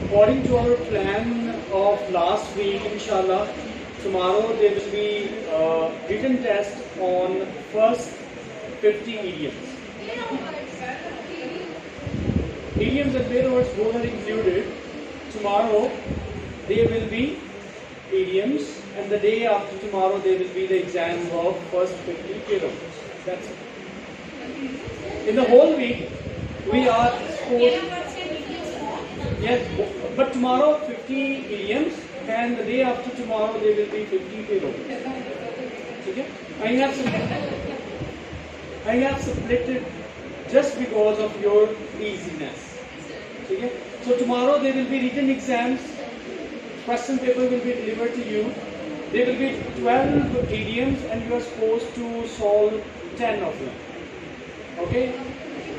According to our plan of last week, inshallah, tomorrow there will be a written test on first 50 idioms. Idioms and pair words both are included. Tomorrow there will be idioms, and the day after tomorrow there will be the exam of first 50 pair words. That's it. In the whole week we are exposed. Yes, but tomorrow 50 idioms, and the day after tomorrow there will be 50 payrolls. Okay? I have split it just because of your easiness. Okay? So tomorrow there will be written exams. Question paper will be delivered to you. There will be 12 idioms, and you are supposed to solve 10 of them. Okay?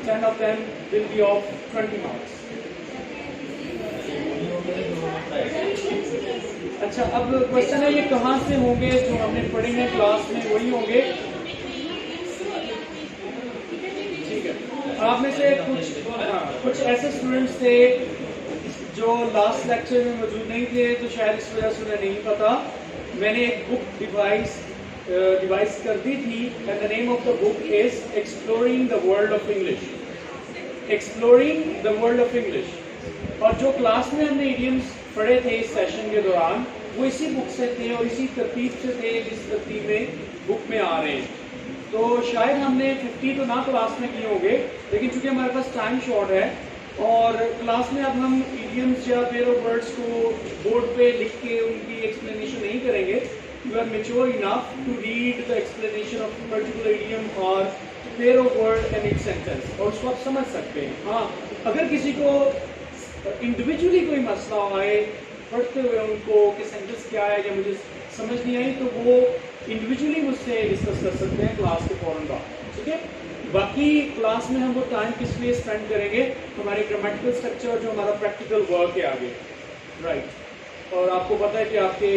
10 of them will be of 20 marks. अच्छा, अब question है ये कहाँ से होंगे? जो हमने पढ़े हैं क्लास में वही होंगे, ठीक है? आप में से कुछ ऐसे स्टूडेंट्स थे जो लास्ट लेक्चर में मौजूद नहीं थे, तो शायद इस वजह से उन्हें नहीं पता। मैंने एक बुक डिवाइस कर दी थी, and the name of the book is exploring the world of English. Exploring the world of English. और जो क्लास में हमने इडियम्स पढ़े थे इस सेशन के दौरान, वो इसी बुक से थे और इसी तरतीब से थे जिस तरतीब में बुक में आ रहे हैं। तो शायद हमने 50 तो ना क्लास में किए होंगे, लेकिन चूंकि हमारे पास टाइम शॉर्ट है और क्लास में अब हम इडियम्स या पेयर ऑफ वर्ड्स को बोर्ड पे लिख के उनकी एक्सप्लेनेशन नहीं करेंगे। You are mature enough to read the explanation of particular idiom और pair of word and its sentence, और उसको आप समझ सकते हैं। हाँ, अगर किसी को इंडिविजुअली कोई मसला आए पढ़ते हुए उनको कि सेंटेंस क्या है या मुझे समझ नहीं आई, तो वो इंडिविजुअली मुझसे डिस्कस कर सकते हैं क्लास के फौरन बाद, ठीक है? बाकी क्लास में हम वो टाइम किस लिए स्पेंड करेंगे? हमारे ग्रामेटिकल स्ट्रक्चर, जो हमारा प्रैक्टिकल वर्क है आगे, राइट। और आपको पता है कि आपके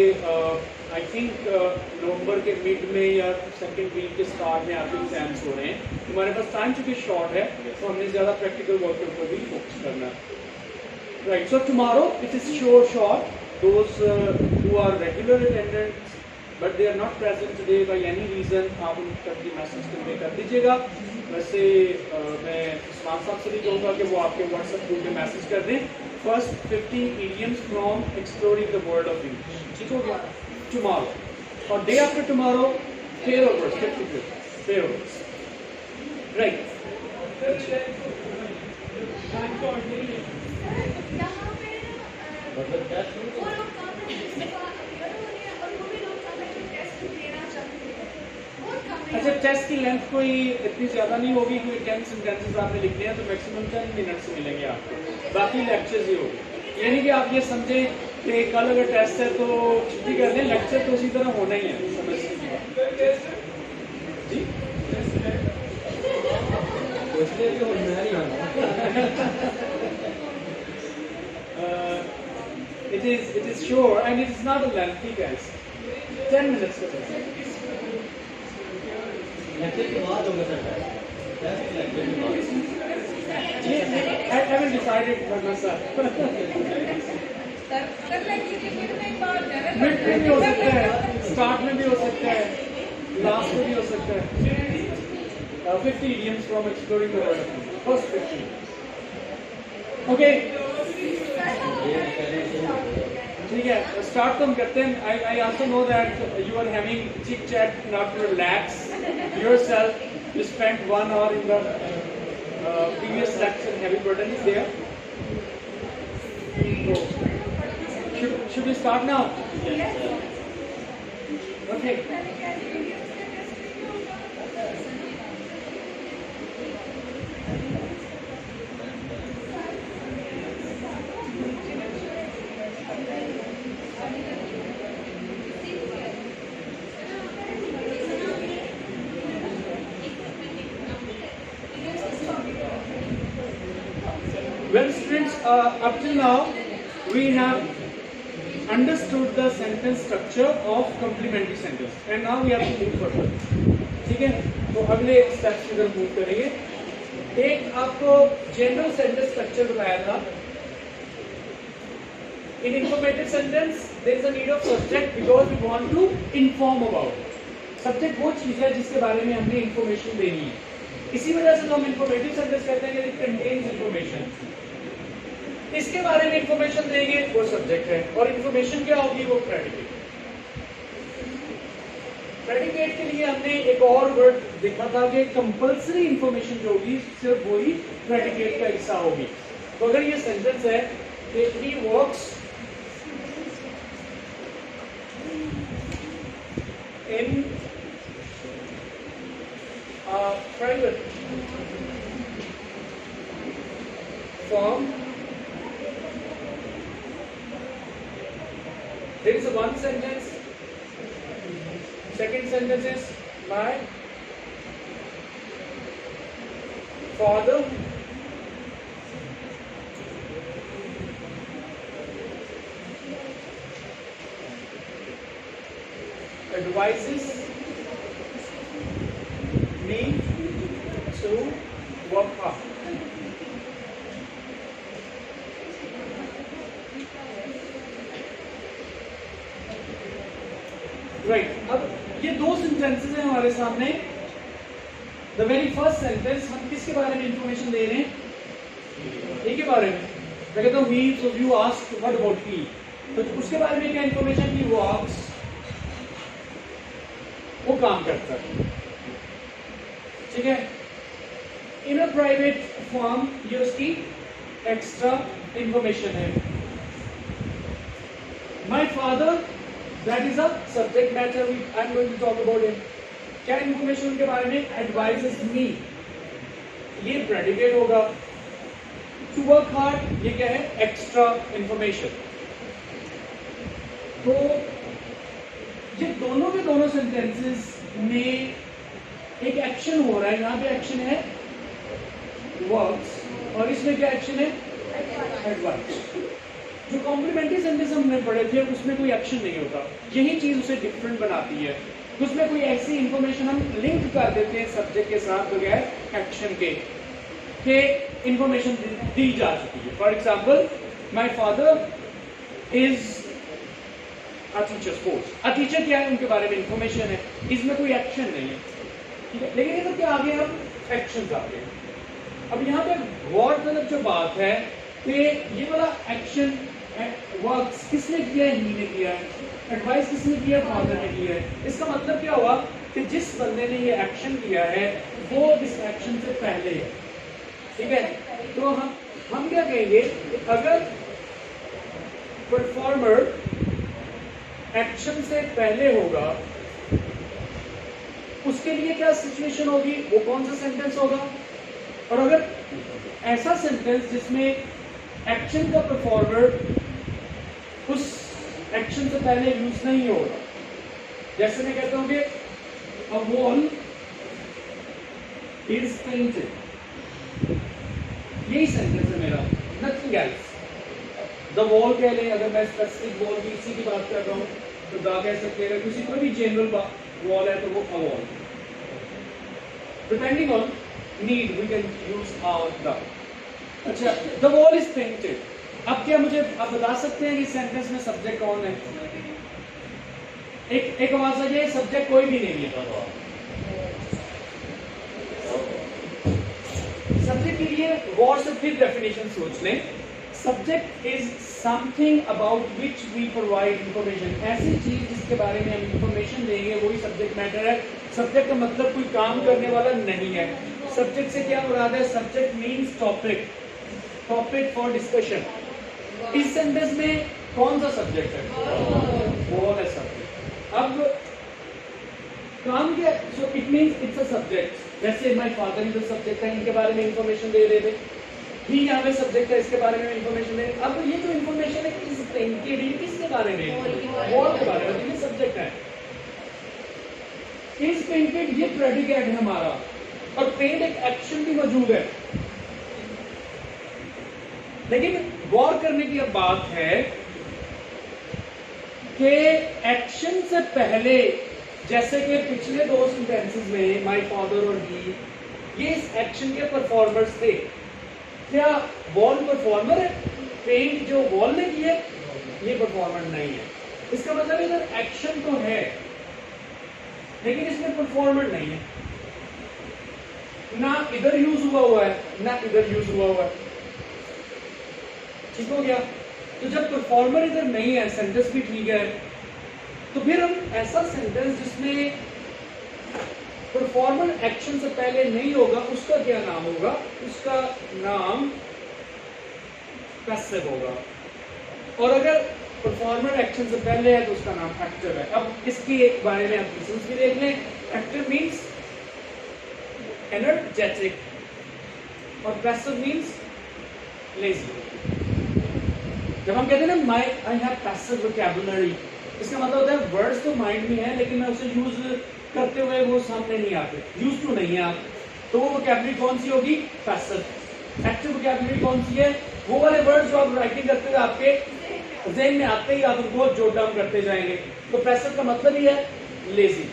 आई थिंक नवंबर के मिड में या सेकेंड वीक के स्टार्ट में आपके एग्जाम्स हो रहे हैं। हमारे पास टाइम चूँकि शॉर्ट है, तो हमने ज़्यादा प्रैक्टिकल वर्क के ऊपर भी फोकस करना है। Right, so tomorrow it is short. Those who are regular attendants but they are not present today by any reason, आप उन तक की मैसेज कन्वे कर दीजिएगा। वैसे मैं उस्मान साहब से भी कहूँगा कि वो आपके व्हाट्सएप ग्रुप में मैसेज कर दें, first 50 idioms from exploring the world of English, ठीक हो गया? Tomorrow और day after tomorrow pair of words, 50 pair of words, right? अच्छा, टेस्ट की लेंथ कोई इतनी ज़्यादा नहीं होगी, कोई 10 सेंटेंसेस आपने लिखने हैं तो मैक्सिमम 10 मिनट्स मिलेंगे आपको, बाकी लेक्चर्स ही होगी। यानी कि आप ये समझें कि कल अगर टेस्ट है तो छुट्टी कर दें, लेक्चर तो उसी तरह होना ही है, समझ जी? It is sure and it is not a lengthy test. 10 minutes का test. I haven't decided for myself. Mid में भी हो सकता है, स्टार्ट में भी हो सकता है, लास्ट में भी हो सकता है। 50 idioms from exploring the world. First 50. Okay. ठीक है, स्टार्ट तो हम करते हैं। I also know that you are having chit chat not to relax yourself. You spent 1 hour in the previous lecture. Heavy burden is there. So, should we start now? Yes. Okay. Well, students, up till now we have understood the sentence structure of complementary sentence, and now we have to move further. ठीक है, तो अगले steps की तरफ move करेंगे। एक आपको general sentence structure बताया था In informative sentence, there is a need of subject because we want to inform about. Subject वो चीज है जिसके बारे में हमने information देनी है. इसी वजह से तो हम informative sentence कहते हैं कि it contains information. इसके बारे में information देंगे वो subject है और information क्या होगी वो predicate. Predicate के लिए हमने एक और word देखा था कि compulsory information जो होगी सिर्फ वही predicate का हिस्सा होगी. तो अगर ये sentence है कि he works in private firm, there is a one sentence. Second sentence is my father advises me to work hard. Right. अब ये दो sentences हैं हमारे सामने. The very first sentence हम किसके बारे में information दे रहे हैं? एक के बारे में. मैं कहता हूँ he, so you ask what about he? तो उसके बारे में क्या information? He works. वो काम करता है. ठीक है. In a private firm ये उसकी extra information है. My father, that is a subject matter I'm going to talk about him. क्या information उनके बारे में? Advises me. ये predicate होगा. To work hard ये क्या है? Extra information. तो ये दोनों के दोनों sentences में एक एक्शन हो रहा है. यहाँ पे एक्शन है वर्क्स और इसमें क्या एक्शन है? एडवाइस. जो कॉम्प्लीमेंट्री सेंटेंस हमने पढ़े थे उसमें कोई एक्शन नहीं होता. यही चीज उसे डिफरेंट बनाती है. उसमें कोई ऐसी इंफॉर्मेशन हम लिंक कर देते हैं सब्जेक्ट के साथ बगैर एक्शन के इंफॉर्मेशन दी जा चुकी है. For example my father is a teacher sports. A teacher क्या है? उनके बारे में इंफॉर्मेशन है. इसमें कोई एक्शन नहीं है. ठीक है. लेकिन ये तो क्या आ गए? हम एक्शन आ गए. अब यहाँ पे गौरतलब जो बात है कि ये वाला एक्शन वर्क्स किसने किया है? ही ने किया है. एडवाइस किसने किया है? फादर ने किया है. इसका मतलब क्या हुआ कि जिस बंदे ने ये एक्शन किया है वो इस एक्शन से पहले है. ठीक है. तो हम क्या कहेंगे? अगर परफॉर्मर एक्शन से पहले होगा उसके लिए क्या सिचुएशन होगी? वो कौन सा सेंटेंस होगा? और अगर ऐसा सेंटेंस जिसमें एक्शन का परफॉर्मर उस एक्शन से पहले यूज नहीं होगा, जैसे मैं कहता हूं कि अ वॉल इज पेंटेड. यही सेंटेंस है मेरा, नथिंग एल्स. द वॉल कह लें. अगर मैं स्पेसिफिक वॉल की इसी की बात कर रहा हूं तो द कह सकते हैं. किसी कोई भी जनरल वॉल है तो वो a wall. Depending on need we can use the. अच्छा, द वॉल इज पेंटेड. अब क्या मुझे आप बता सकते हैं कि सेंटेंस में सब्जेक्ट कौन है? एक आवाज आ जाए. सब्जेक्ट कोई भी नहीं है. सब्जेक्ट के लिए गौर से फिर डेफिनेशन सोच लें. Subject is something about which we provide information. ऐसी चीज जिसके बारे में हम इंफॉर्मेशन देंगे वही सब्जेक्ट मैटर है. सब्जेक्ट का मतलब कोई काम करने वाला नहीं है. सब्जेक्ट से क्या मुराद है? Subject means topic. Topic for discussion. इस सेंटेंस में कौन सा सब्जेक्ट है? वॉल है सब्जेक्ट. अब काम क्या? So it means it's a subject. जैसे my father is a subject है, इनके बारे में इंफॉर्मेशन दे रहे थे. ही यहाँ पे सब्जेक्ट है, इसके बारे में इंफॉर्मेशन दे. अब ये जो इंफॉर्मेशन है किस पेंटेड है? किसके बारे में? वॉल के बारे में. ये सब्जेक्ट है. इज पेंटेड ये प्रेडिकेट है हमारा. और पेंट एक एक्शन भी मौजूद है. लेकिन गौर करने की अब बात है कि एक्शन से पहले, जैसे कि पिछले दो सेंटेंसेस में माय फादर और ही, ये इस एक्शन के परफॉर्मर्स थे. क्या वॉल परफॉर्मर है? पेंट जो वॉल ने किया ये परफॉर्मर नहीं है। इसका मतलब इधर एक्शन तो है लेकिन इसमें परफॉर्मर नहीं है, ना इधर यूज हुआ है ना इधर यूज हुआ है। ठीक हो गया। तो जब परफॉर्मर इधर नहीं है, सेंटेंस भी ठीक है, तो फिर हम ऐसा सेंटेंस जिसमें परफॉर्मर एक्शन से पहले नहीं होगा उसका क्या नाम होगा? उसका नाम पैसिव होगा। और अगर परफॉर्मर एक्शन से पहले है तो उसका नाम एक्टिव है। अब इसके बारे में आप रीजंस भी देख लें। एक्टिव मींस एनर्जेटिक और पैसिव मींस लेजी। जब हम कहते हैं ना आई हैव पैसिव वोकैबुलरी, इसका मतलब होता है वर्ड्स तो माइंड में है लेकिन मैं उसे यूज करते हुए वो सामने नहीं आते, यूज टू नहीं है आप, तो वो वोकैबुलरी कौन सी होगी? पैसिव। एक्टिव वोकैबुलरी कौन सी है? वो वाले वर्ड्स जो आप राइटिंग करते हुए आपके ज़हन में आते ही आप उनको जोट डाउन करते जाएंगे। तो पैसिव का मतलब ही है लेजी।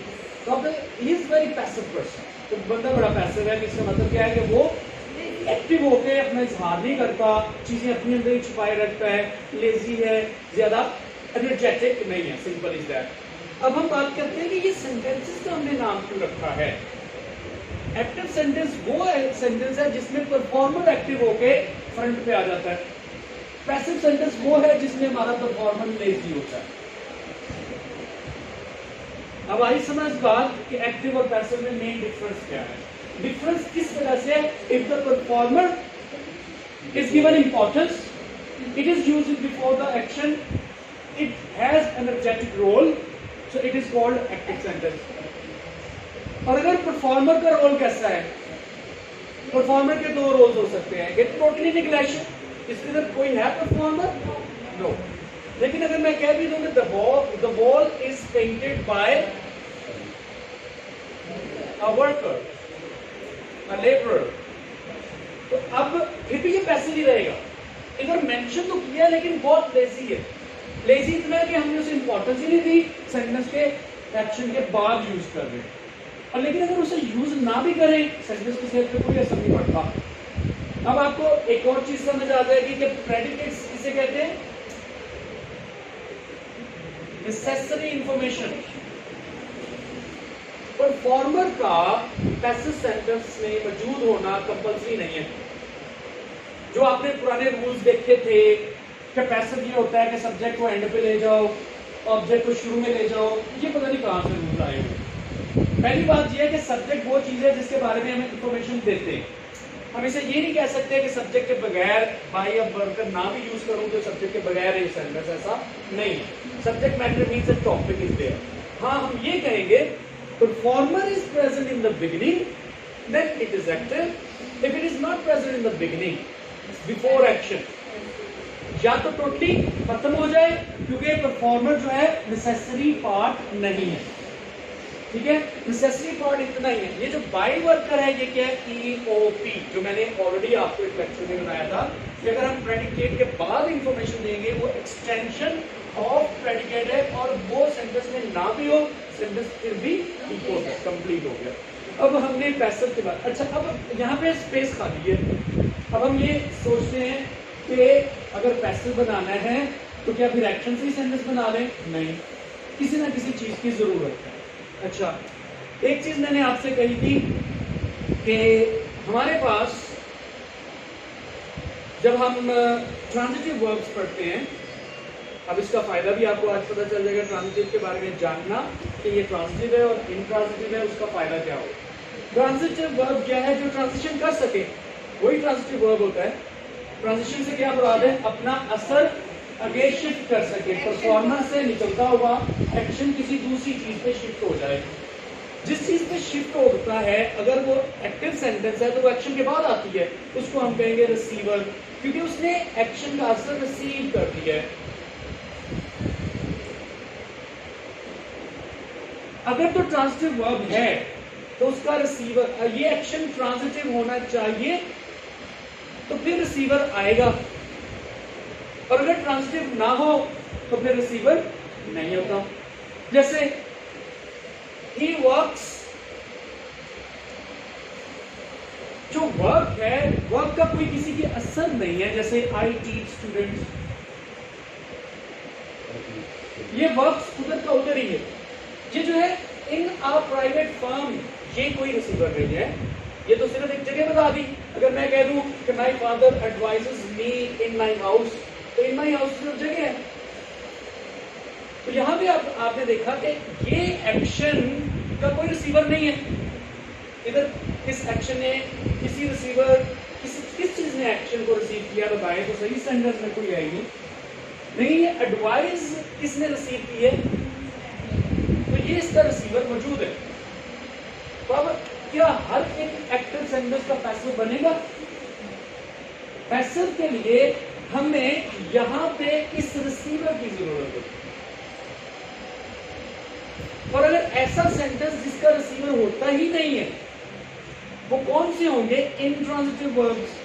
तो अब he is very passive person, तो बंदा बड़ा पैसिव है। इसका मतलब क्या है कि वो एक्टिव होकर अपना इजहार नहीं करता, चीजें अपने अंदर ही छुपाए रखता है, लेजी है, ज्यादा एनर्जेटिक नहीं है। Simple is that. अब हम बात करते हैं कि ये सेंटेंसेस का हमने नाम क्यों रखा है। एक्टिव सेंटेंस वो सेंटेंस है जिसमें परफॉर्मर एक्टिव होके फ्रंट पे आ जाता है। पैसिव सेंटेंस वो है जिसमें हमारा परफॉर्मर लेजी होता है। अब आई समझ बात कि एक्टिव और पैसिव में मेन डिफरेंस क्या है। डिफरेंस किस तरह से? If the performer is given importance, it is used before the action, it has energetic role, so it is called active sentence. और अगर परफॉर्मर का रोल कैसा है? परफॉर्मर के दो रोल्स हो सकते हैं, गेट टोटली निग्लेक्शन, इसके अंदर कोई है परफॉर्मर? नो। लेकिन अगर मैं कह भी दूं कि the wall is painted bye a worker, a labourer, तो अब फिर भी ये पैसिव ही रहेगा। इधर मेंशन तो किया लेकिन बहुत लेजी है। लेजी इतना है कि हमने उसे इंपॉर्टेंस ही नहीं दी, सेंटेंस के एक्शन के बाद यूज कर रहे हैं। और लेकिन अगर उसे यूज ना भी करें, सेंटेंस के सेट पे कोई असर नहीं पड़ता। अब आपको एक और चीज समझ आ जाएगी कि प्रेडिकेट्स किसे कहते हैं? Necessary information. परफॉर्मर का पैसिव सेंटेंस में मौजूद होना कंपल्सरी नहीं है। जो आपने पुराने रूल्स देखे थे कि पैसिव ये होता है कि सब्जेक्ट को एंड पे ले जाओ, ऑब्जेक्ट को शुरू में ले जाओ, ये पता नहीं कहां से रूल आए हुए। पहली बात यह है कि सब्जेक्ट वो चीज है जिसके बारे में हमें इंफॉर्मेशन देते हैं। हम इसे ये नहीं कह सकते कि सब्जेक्ट के बगैर बाई अब वर्कर ना भी यूज करूं तो सब्जेक्ट के बगैर ये सेंटेंस, ऐसा नहीं है। Subject matter means a topic is there. हाँ, हम ये कहेंगे performer is present in the beginning, then it is active. If it is not present in the beginning, before action, या तो टोटली खत्म हो जाए क्योंकि परफॉर्मर जो है नेसेसरी पार्ट नहीं है। ठीक है, नेसेसरी पार्ट इतना ही है। ये जो बाई वर्कर है ये क्या है? EOP, जो मैंने ऑलरेडी आपको एक लेक्चर में बताया था कि अगर हम प्रेडिकेट के बाद इंफॉर्मेशन देंगे वो एक्सटेंशन ऑफ प्रेडिकेट है और वो सेंटेंस में ना भी हो, सेंटेंस फिर भी ठीक हो गया, कंप्लीट हो गया। अब हमने पैसिव के बाद, अच्छा अब यहाँ पे स्पेस खाली है। अब हम ये सोचते हैं कि अगर पैसिव बनाना है तो क्या फिर एक्शन से ही सेंटेंस बना लें? नहीं, किसी ना किसी चीज की जरूरत है। अच्छा, एक चीज मैंने आपसे कही थी कि हमारे पास जब हम ट्रांजिटिव वर्ब्स पढ़ते हैं, अब इसका फायदा भी आपको आज पता चल जाएगा ट्रांजिटिव के बारे में जानना कि ये ट्रांजिटिव है और इंट्रांजिटिव है, उसका फायदा क्या हो। ट्रांजिटिव वर्ब क्या है? जो ट्रांजिशन कर सके, वही ट्रांजिटिव वर्ब होता है। ट्रांजिशन से क्या मुराद है? अपना असर आगे शिफ्ट कर सके, परफॉर्मर से निकलता हुआ एक्शन किसी दूसरी चीज पे शिफ्ट हो जाए। जिस चीज पे शिफ्ट होता है अगर वो एक्टिव सेंटेंस है तो वो एक्शन के बाद आती है, उसको हम कहेंगे रिसीवर, क्योंकि उसने एक्शन का असर रिसीव कर दिया है। अगर तो ट्रांजिटिव वर्ब है तो उसका रिसीवर, ये एक्शन ट्रांजिटिव होना चाहिए तो फिर रिसीवर आएगा, और अगर ट्रांजिटिव ना हो तो फिर रिसीवर नहीं होता। जैसे he works, जो वर्क है वर्क का कोई किसी के असर नहीं है। जैसे I teach students, ये वर्ब्स उधर का उधर ही है। ये जो है इन अ प्राइवेट फर्म, ये कोई रिसीवर नहीं है, ये तो सिर्फ एक जगह बता दी। अगर मैं कह दूं कि my father advises me in my house, तो इन माय हाउस सिर्फ जगह है। तो यहां पे आपने देखा कि ये एक्शन का कोई रिसीवर नहीं है। इधर इस एक्शन ने किसी रिसीवर किस चीज ने एक्शन को रिसीव किया बताएं तो सही सेंटेंस में कोई आएगी नहीं। ये एडवाइस किसने रिसीव की है, तो ये इसका रिसीवर मौजूद है। तो अब क्या हर एक एक्टिव सेंटेंस का पैसिव बनेगा? पैसिव के लिए हमें यहां पे इस रिसीवर की जरूरत है। और अगर ऐसा सेंटेंस जिसका रिसीवर होता ही नहीं है, वो कौन से होंगे? Intransitive verbs.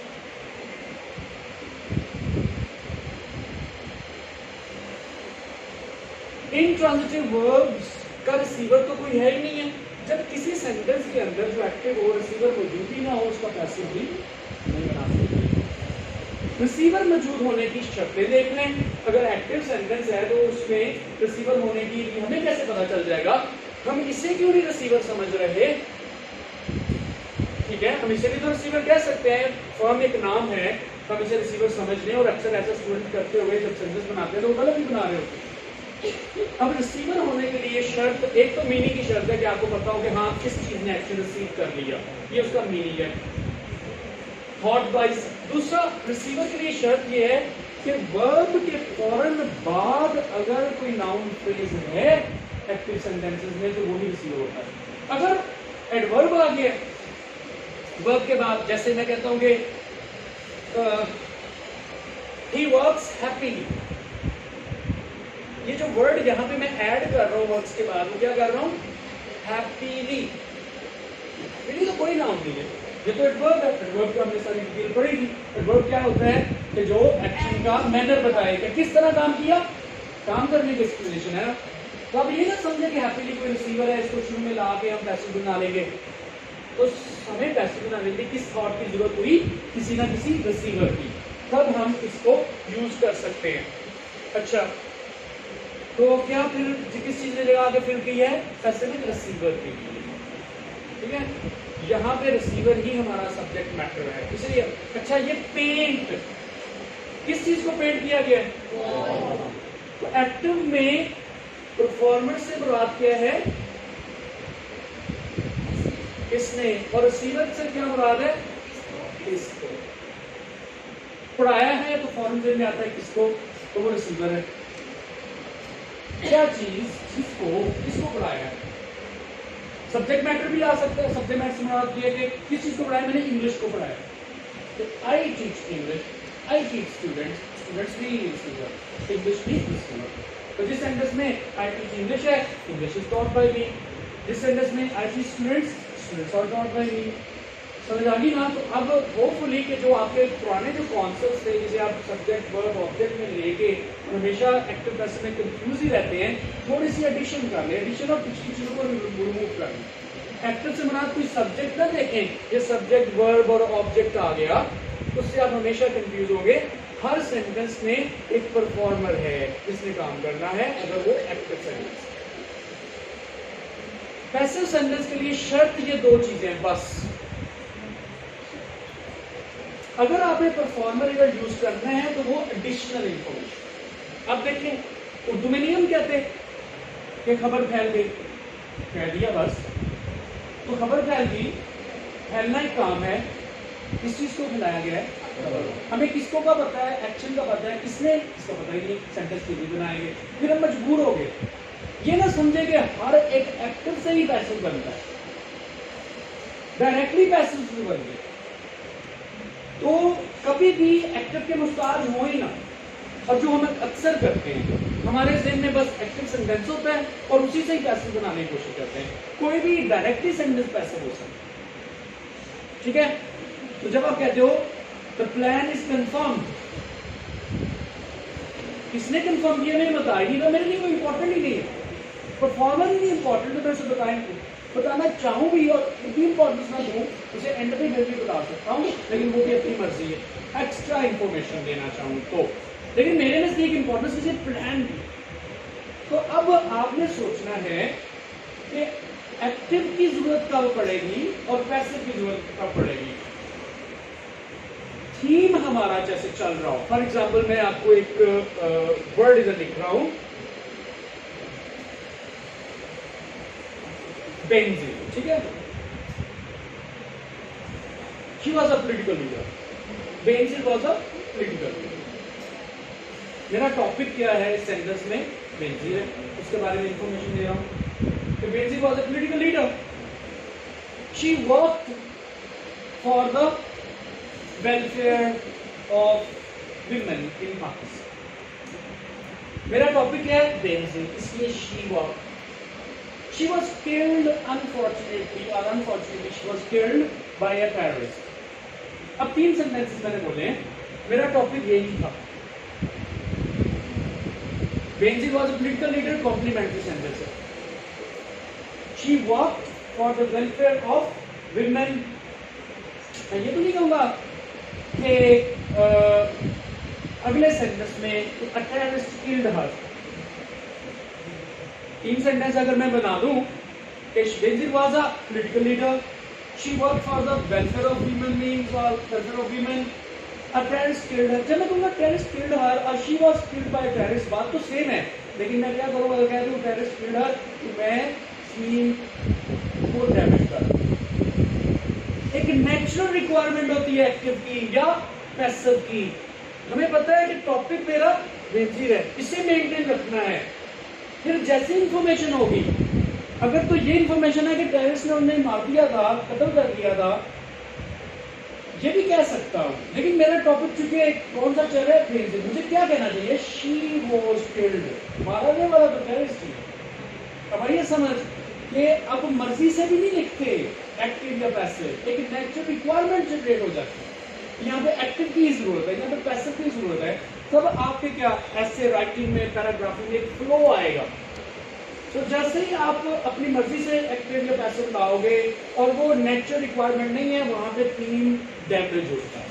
इंट्रांजिटिव वर्ब्स का रिसीवर तो कोई है ही नहीं है। जब किसी सेंटेंस के अंदर जो एक्टिव हो रिसीवर मौजूद ही ना हो, उसका पैसिव भी नहीं बना सकते। रिसीवर मौजूद होने की शर्तें देख लें। अगर एक्टिव सेंटेंस है तो उसमें रिसीवर होने की हमें कैसे पता चल जाएगा? हम इसे क्यों नहीं रिसीवर समझ रहे? ठीक है, हम इसे भी तो रिसीवर कह सकते हैं। फर्म एक नाम है, हम इसे रिसीवर समझ लें। और अक्सर ऐसा स्टूडेंट करते हुए जब सेंटेंस बनाते हैं तो वो गलत ही बना रहे होते हैं। अब रिसीवर होने के लिए शर्त, एक तो मीनिंग की शर्त है कि आपको पता हो कि हाँ किस चीज ने एक्शन रिसीव कर लिया, ये उसका मीनिंग है, थॉट वाइज। दूसरा, रिसीवर के लिए शर्त ये है कि वर्ब के फौरन बाद अगर कोई नाउन फ्रेज है एक्टिव सेंटेंसेस में तो वो ही रिसीवर होता है। अगर एडवर्ब आ गया वर्ब के बाद, जैसे मैं कहता हूं कि ही वर्क्स हैप्पीली, ये जो वर्ड यहां पे मैं ऐड कर रहा हूं वर्क्स के बाद, वो क्या कर रहा हूं? हैप्पीली। हैप्पीली तो कोई नाउन नहीं है, ये तो एडवर्ब है। एडवर्ब की हमने सारी डिटेल पढ़ी थी। एडवर्ब क्या होता है कि जो एक्शन का मैनर बताएगा, किस तरह काम किया, काम करने की एक्सप्लेनेशन है। तो अब ये ना समझे कि हैप्पीली कोई रिसीवर है, इसको शुरू में ला के हम पैसिव बना लेंगे। तो हमें पैसिव बनाने के लिए किस थॉट की जरूरत हुई? किसी ना किसी रिसीवर की, तब हम इसको यूज कर सकते हैं। अच्छा, तो क्या फिर किस चीज ने लगा के फिर की है? पैसिव रिसीवर की। ठीक है, यहाँ पे रिसीवर ही हमारा सब्जेक्ट मैटर है, इसलिए। अच्छा, ये पेंट, किस चीज को पेंट किया गया है? तो एक्टिव में परफॉर्मर से मुराद क्या है? किसने? और रिसीवर से क्या मुराद है? किसको। पढ़ाया है तो फौरन जेल में आता है किसको, तो वो रिसीवर है। क्या चीज किसको पढ़ाया है? सब्जेक्ट मैटर भी आ सकता है। सब्जेक्ट मैटर से मुराद ये है कि किस चीज को पढ़ाया? मैंने इंग्लिश को पढ़ाया, तो I teach English, I teach students, students भी रिसीवर, इंग्लिश भी रिसीवर। तो जिस सेंटेंस में आई टीच इंग्लिश है, English is taught by me. जिस सेंटेंस में I teach students, students are taught by me. समझ आ गई ना? तो अब होपफुली कि जो आपके पुराने जो कॉन्सेप्ट्स थे, जिसे आप सब्जेक्ट वर्ब ऑब्जेक्ट में लेके हमेशा एक्टिव पैसिव में कंफ्यूज ही रहते हैं, थोड़ी सी एडिशन कर ले, एडिशन और पिछली चीजों को रिमूव कर लें। एक्टिव से मुराद कोई सब्जेक्ट ना देखें, ये सब्जेक्ट वर्ब और ऑब्जेक्ट आ गया, उससे आप हमेशा कंफ्यूज होंगे। हर सेंटेंस में एक परफॉर्मर है जिसने काम करना है, अगर वो एक्टिव सेंटेंस। पैसिव सेंटेंस के लिए शर्त ये दो चीजें बस। अगर आपने परफॉर्मर अगर यूज करना है तो वो एडिशनल इंफॉर्मेशन। अब देखिए उर्दू में नहीं हम कहते कि खबर फैल गई, कह दिया बस, तो खबर फैल गई, फैलना एक काम है, किस चीज को फैलाया गया है? हमें किसको का पता है? एक्शन का पता है, किसने? इसका पता ही नहीं, सेंटेंस के भी बनाएंगे, फिर हम मजबूर हो गए। ये ना समझे कि हर एक एक्टिव से ही पैसिव बनता है, डायरेक्टली पैसिव से बन गए तो कभी भी एक्टिव के मुस्ताज हो ही ना। और जो हम अक्सर करते हैं, हमारे ज़हन में बस एक्टिव सेंटेंस होता है और उसी से ही पैसिव बनाने की कोशिश करते हैं। कोई भी डायरेक्टली सेंटेंस पैसिव हो सकता है। ठीक है, तो जब आप कहते हो द प्लान इज कंफर्म, किसने कंफर्म किया? मैंने बताया नहीं, तो मेरे लिए कोई इंपॉर्टेंट ही नहीं है, परफॉर्मर ही नहीं इंपॉर्टेंट, तो मैं उसे बताना चाहूँ भी और इतनी इंपॉर्टेंस ना दूँ, उसे एंड पे मैं भी बता सकता हूँ, लेकिन वो भी अपनी मर्जी है। एक्स्ट्रा इंफॉर्मेशन देना चाहूँ तो, लेकिन मेरे नजदीक इंपॉर्टेंस इसे प्लान की। तो अब आपने सोचना है कि एक्टिव की जरूरत कब पड़ेगी और पैसिव की जरूरत कब पड़ेगी। थीम हमारा जैसे चल रहा हो, फॉर एग्जाम्पल मैं आपको एक वर्ड इधर लिख रहा हूं, बेंजीन, ठीक है। She was a political leader. Benzene was a political leader. मेरा टॉपिक क्या है इस सेंटेंस में, बेंजीन है, उसके बारे में इंफॉर्मेशन दे रहा हूं कि benzene was a political leader. She worked for the welfare of women in Pakistan. मेरा टॉपिक है बेंजीन, इसलिए she worked. She was killed unfortunately she was killed by a terrorist. अब 3 सेंटेंसेस मैंने बोले, मेरा टॉपिक यही था। Benzene was a political leader, complimentary sentence है। She worked for the welfare of women. मैं ये तो नहीं कहूँगा कि अगले सेंटेंस में a terrorist killed her। 3 sentence अगर मैं बना दूं कि benzene was a political leader, she worked for the welfare of women means or welfare of women, a terrorist killed her। जब मैं कहूँगा terrorist killed her और she was killed by a terrorist, बात तो सेम है, लेकिन मैं क्या करूँगा, अगर कह दूँ terrorist killed her तो मैं सीन को डैमेज कर दूँ। एक नेचुरल रिक्वायरमेंट होती है एक्टिव की या पैसिव की। हमें पता है कि टॉपिक मेरा बेंजीन है, इसे मेंटेन रखना है। फिर जैसी इंफॉर्मेशन होगी, अगर तो ये इंफॉर्मेशन है कि टेररिस्ट ने उन्हें मार दिया था, कत्ल कर दिया था, ये भी कह सकता हूँ, लेकिन मेरा टॉपिक चूंकि कौन सा चल रहा है बेंजीन, मुझे क्या कहना चाहिए, शी वाज किल्ड, मारने वाला तो टेररिस्ट ही। अब ये समझ कि अब मर्जी से भी नहीं लिखते एक्टिव या पैसिव, एक नेचुरल रिक्वायरमेंट जनरेट हो जाती है। यहाँ पे एक्टिव की जरूरत है, यहाँ पे पैसिव की जरूरत है, तब आपके क्या ऐसे राइटिंग में, पैराग्राफिंग में एक फ्लो आएगा। तो जैसे ही आप अपनी मर्जी से एक्टिव या पैसिव लाओगे और वो नेचुरल रिक्वायरमेंट नहीं है, वहां पे थीम डैमेज होता है।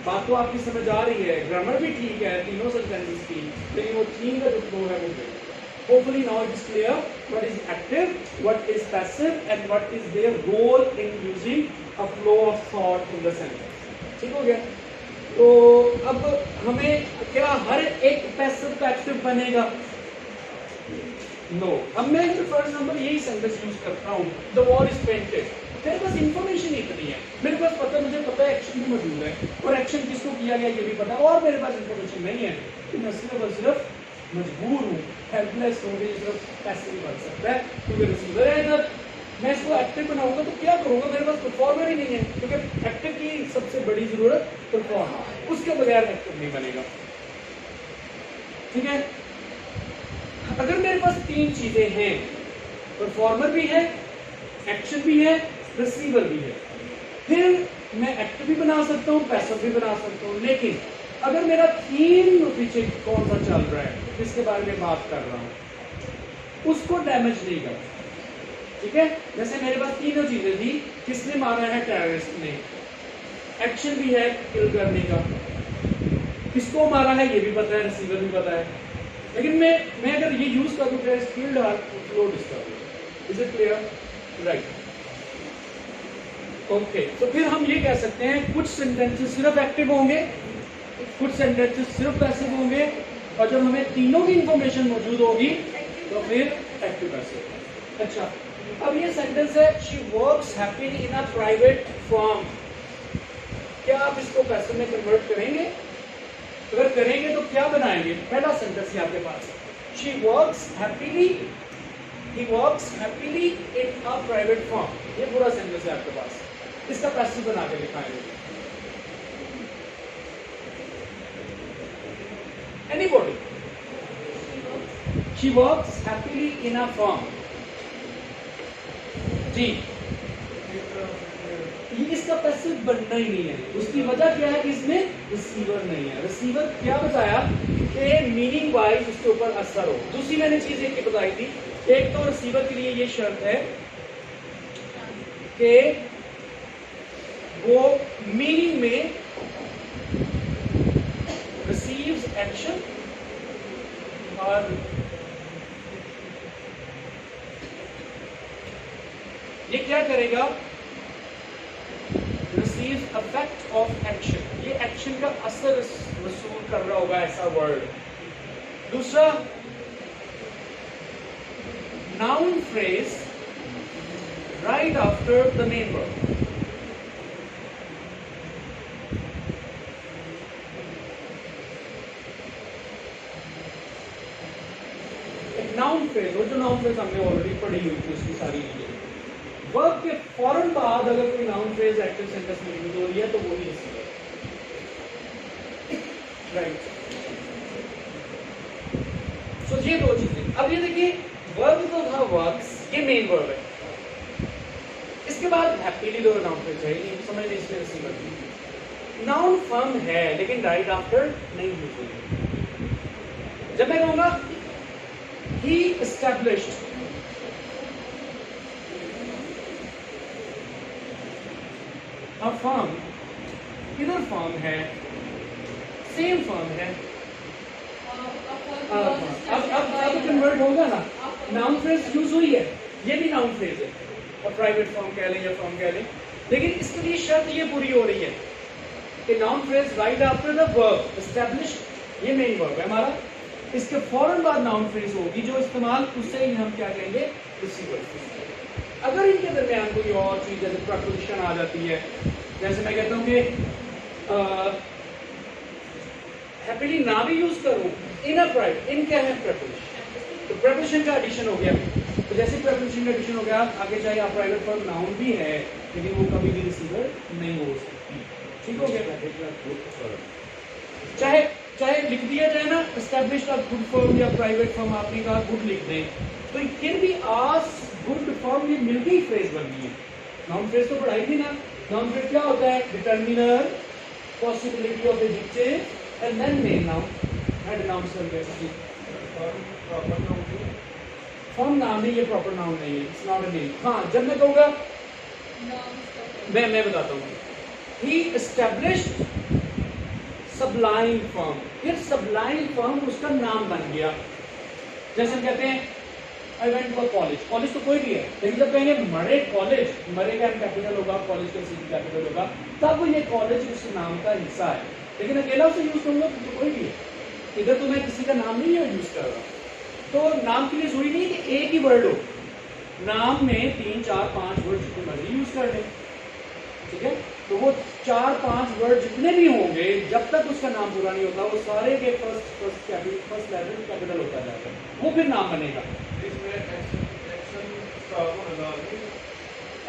बात तो आपकी समझ आ रही है, ग्रामर भी ठीक है तीनों सेंटेंसेस की, लेकिन वो थीम का जो फ्लो है वो गया। Hopefully now it is clear what is active, what is passive, and what is their role in using a flow of thought in the sentence. ठीक हो गया? तो अब हमें क्या हर एक पैसिव का एक्टिव बनेगा? नो। अब मैं फर्स्ट नंबर यही सेंटेंस यूज करता हूँ, द वॉल इज पेंटेड। मेरे पास इंफॉर्मेशन इतनी है, मेरे पास पता, मुझे पता है एक्शन भी मौजूद है और एक्शन किसको किया गया ये भी पता है, और मेरे पास इंफॉर्मेशन नहीं है कि मैं सिर्फ और सिर्फ मजबूर हूँ, हेल्पलेस हूँ, सिर्फ पैसे भी बन सकता है क्योंकि रिसीवर है इधर। मैं इसको एक्टिव बनाऊंगा तो क्या करूंगा, मेरे पास परफॉर्मर ही नहीं है, क्योंकि एक्टिव की सबसे बड़ी जरूरत परफॉर्मर, उसके बगैर एक्टिव नहीं बनेगा। ठीक है, अगर मेरे पास 3 चीजें हैं, परफॉर्मर भी है, एक्शन भी है, रिसीवर भी है, फिर मैं एक्टिव भी बना सकता हूँ, पैसिव भी बना सकता हूँ। लेकिन अगर मेरा थीम पीछे कौन सा चल रहा है, जिसके बारे में बात कर रहा हूँ, उसको डैमेज नहीं कर, ठीक है। जैसे मेरे पास तीनों चीजें थी, किसने मारा है, टेररिस्ट ने, एक्शन भी है किल करने का, किसको मारा है ये भी पता है, रिसीवर भी पता है, लेकिन मैं अगर ये यूज करूं terrorist killed her, flow disturb. Is it clear? Right, okay. तो फिर हम ये कह सकते हैं कुछ सेंटेंसेस सिर्फ एक्टिव होंगे, कुछ सेंटेंसेस सिर्फ पैसिव होंगे, और जब हमें तीनों की इंफॉर्मेशन मौजूद होगी तो फिर एक्टिव पैसिव। अच्छा, अब ये सेंटेंस है, she works happily in a private firm. क्या आप इसको पैसिव में कन्वर्ट करेंगे? अगर करेंगे तो क्या बनाएंगे? पहला सेंटेंस है आपके पास, she works happily, he works happily in a private firm. ये पूरा सेंटेंस है आपके पास, इसका पैसिव बना के दिखाएंगे। Anybody? She works happily in a firm. जी, ये इसका पैसिव बनना ही नहीं है। उसकी वजह क्या है कि इसमें रिसीवर नहीं है। रिसीवर क्या बताया कि मीनिंग वाइज उसके ऊपर असर हो। दूसरी मैंने चीज एक बताई थी, एक तो रिसीवर के लिए ये शर्त है कि वो मीनिंग में receives action or करेगा, रिसीव इफेक्ट ऑफ एक्शन, ये एक्शन का असर वसूल कर रहा होगा ऐसा वर्ड। दूसरा, noun phrase right after the main verb. Noun phrase, और जो नाउन फ्रेज हमने ऑलरेडी पढ़ी हुई थी उसकी सारी वर्ब के फौरन बाद अगर कोई नाउन फ्रेज एक्टिव सेंटेंस में यूज हो रही है तो वो ही रिसीवर, राइट। सो ये दो चीजें। अब ये देखिए, वर्ब तो था वर्क्स, ये मेन वर्ब है। इसके बाद हैप्पीली दो नाउन फ्रेज है, ये समझ लीजिए इसमें रिसीवर। नाउन फर्म है लेकिन राइट आफ्टर नहीं यूज होगी। जब मैं कहूंगा he established, a firm, किधर फर्म है, सेम फर्म है। अब कन्वर्ट होगा ना, नाउन फ्रेज यूज हुई है, ये भी नाउन फ्रेज है, और प्राइवेट फर्म कह लें या फर्म कह लें, लेकिन इसके लिए शर्त ये पूरी हो रही है कि noun phrase right after the verb established, ये मेन वर्ब है हमारा, इसके फौरन बाद नाउन फ्रेज होगी जो इस्तेमाल, उससे ही हम क्या कहेंगे, रिसीवर। अगर इनके दरमियान कोई और चीज जैसे प्रपोजिशन आ जाती है, जैसे मैं कहता हूँ कि हैप्पीली ना भी यूज करूं, इन अ प्राइवेट, इन क्या है प्रपोजिशन, तो प्रपोजिशन का एडिशन हो गया। तो जैसे प्रपोजिशन का एडिशन हो गया, आगे चाहे आप प्राइवेट फॉर्म नाउन भी है लेकिन वो कभी भी रिसीवर नहीं हो सकती। ठीक हो गया। चाहे लिख दिया जाए ना, एस्टैब्लिश्ड ऑफ गुड फर्म या प्राइवेट फर्म, आपने कहा गुड लिख दें, तो it can be as good firm, ये मिल गई फ्रेज बन गई है। नाउन फ्रेज तो पढ़ाई थी ना, नाउन फ्रेज क्या होता है, determiner, possibility of adjective and then main noun, head noun service. Firm noun नहीं, ये प्रॉपर नाउन नहीं है, इट्स नॉट अ नेम। हाँ, जब मैं कहूंगा, मैं बताता हूँ, ही एस्टैब्लिश्ड सबलाइन फर्म, फिर सबलाइन फर्म उसका नाम बन गया। जैसे हम कहते हैं I went to college, college तो कोई भी है, लेकिन जब कहेंगे मरे कॉलेज, मरे का कैपिटल होगा, कॉलेज का सी कैपिटल होगा, तब ये कॉलेज उस नाम का हिस्सा है। लेकिन अकेला उसे यूज करूंगा तो कोई भी है, इधर तो मैं किसी का नाम नहीं यूज कर रहा। तो नाम के लिए जरूरी नहीं कि एक ही वर्ड हो, नाम में 3, 4, 5 वर्ड जितने मर्जी यूज कर लें, ठीक है। तो वो 4, 5 वर्ड जितने भी होंगे, जब तक उसका नाम पूरा नहीं होता, वो सारे के फर्स्ट लेटर कैपिटल होता जाएगा, वो फिर नाम बनेगा।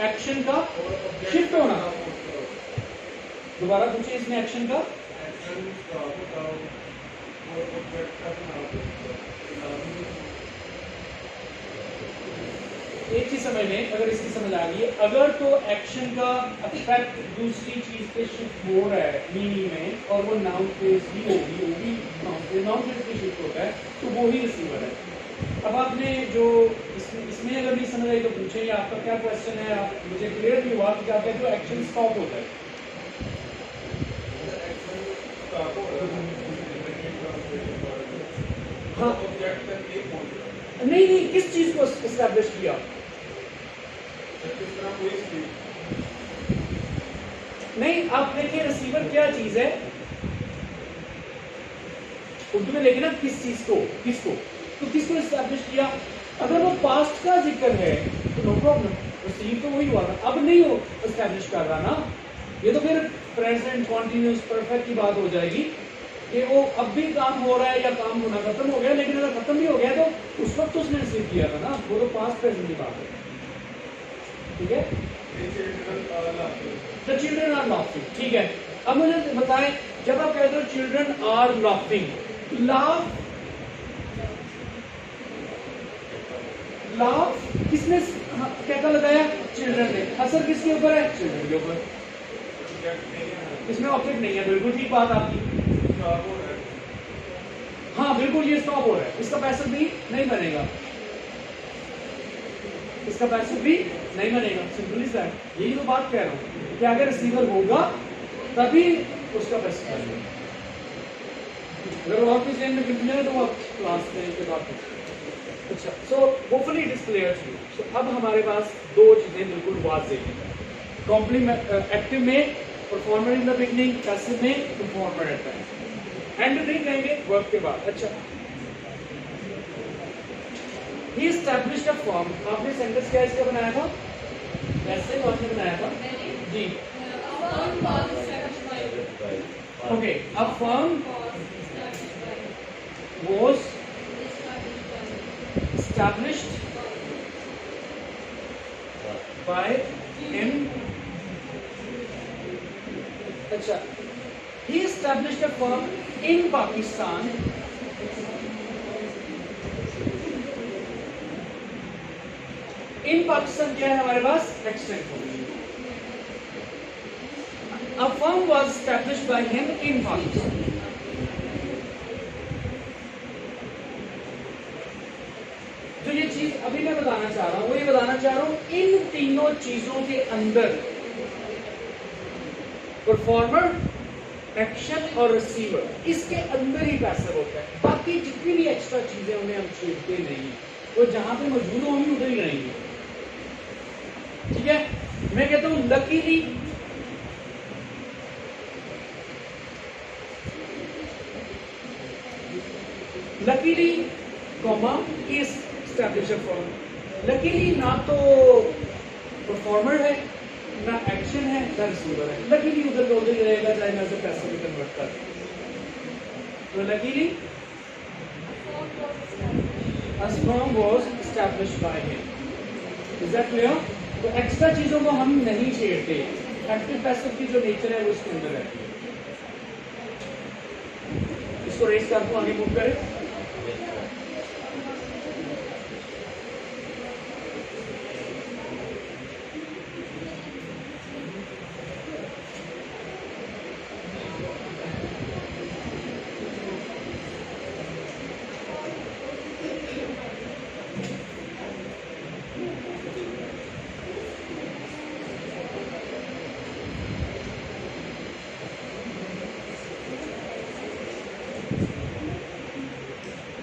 एक्शन का शिफ्ट होना, दोबारा पूछिए इसमें एक्शन का। एक चीज समझ लें, अगर इसकी समझ आ गई, अगर तो एक्शन का इफेक्ट दूसरी चीज पे शिफ्ट हो रहा है मीनिंग में, और वो नाउन फ्रेज ही होगी नाउन फ्रेज पे शिफ्ट होता है, तो वो ही रिसीवर है। अब आपने जो इसमें अगर नहीं समझ आई तो पूछे, या आपका क्या क्वेश्चन है, आप मुझे क्लियर भी हुआ कि आप कहते हो एक्शन स्टॉप होता है। हाँ, नहीं, किस चीज को एस्टैब्लिश किया, नहीं, आप देखिए रिसीवर क्या चीज है, उर्दू में लेकिन किस चीज को, किसको, तो किसको एस्टैब्लिश किया। अगर वो पास्ट का जिक्र है तो नो प्रॉब्लम, रिसीव तो वही हुआ था, अब नहीं हो एस्टैब्लिश कर रहा ना, ये तो फिर प्रेजेंट कॉन्टिन्यूस परफेक्ट की बात हो जाएगी कि वो अब भी काम हो रहा है या काम होना खत्म हो गया, लेकिन अगर खत्म भी हो गया तो उस वक्त तो उसने रिसीव किया था ना, वो तो पास्ट प्रेजेंट की बात है, ठीक है। द चिल्ड्रन आर लाफिंग, ठीक है। अब मुझे बताएं, जब आप कहते हो चिल्ड्रन आर लाफिंग, लाफ किसने क्या लगाया, चिल्ड्रन ने, असर किसके ऊपर है, चिल्ड्रन के ऊपर, इसमें ऑब्जेक्ट नहीं है, बिल्कुल ठीक बात आपकी। हाँ बिल्कुल, ये स्टॉप हो रहा है, इसका पैसिव भी नहीं बनेगा, इसका पैसिव भी नहीं बनेगा, सिंपल इज दैट। यही तो बात कह रहा हूँ कि अगर रिसीवर होगा तभी उसका पैसिव बनेगा। अगर और किसी में कंफ्यूजन है तो आप क्लास में के बाद अच्छा, so hopefully it is clear to you. So अब हमारे पास दो चीजें बिल्कुल वाज़ेह हैं। कॉम्प्लीमेंट एक्टिव में performer in the beginning, passive में performer at the end. End नहीं कहेंगे वर्ब के बाद। अच्छा, ही एस्टैब्लिश्ड अ फर्म। आपने सेंटेंस क्या इसका बनाया था? वैसे आपने बनाया था जी। Okay, a firm was established by him. अच्छा, he established a firm in Pakistan क्या है हमारे पास? Extent form. A firm was established by him in Pakistan. जो ये चीज अभी मैं बताना चाह रहा हूं वो ये बताना चाह रहा हूं इन तीनों चीजों के अंदर परफॉर्मर, एक्शन और रिसीवर, इसके अंदर ही पैसिव होता है। बाकी जितनी भी एक्स्ट्रा चीजें उन्हें हम छेड़ते नहीं, वो जहां पे मौजूद होंगी उधर ही रहेंगी। ठीक है, मैं कहता हूं luckily comma is establish a firm. Luckily ना तो परफॉर्मर है, ना एक्शन है, ना रिसीवर है। लकीली उधर का उधर ही रहेगा, चाहे मैं उसे पैसे में कन्वर्ट कर। तो luckily a firm was established by him. Is that clear? तो एक्स्ट्रा चीजों को हम नहीं छेड़ते। एक्टिव पैसिव की जो नेचर है वो इसके अंदर है। इसको रेस कर दूं, आगे मूव करें।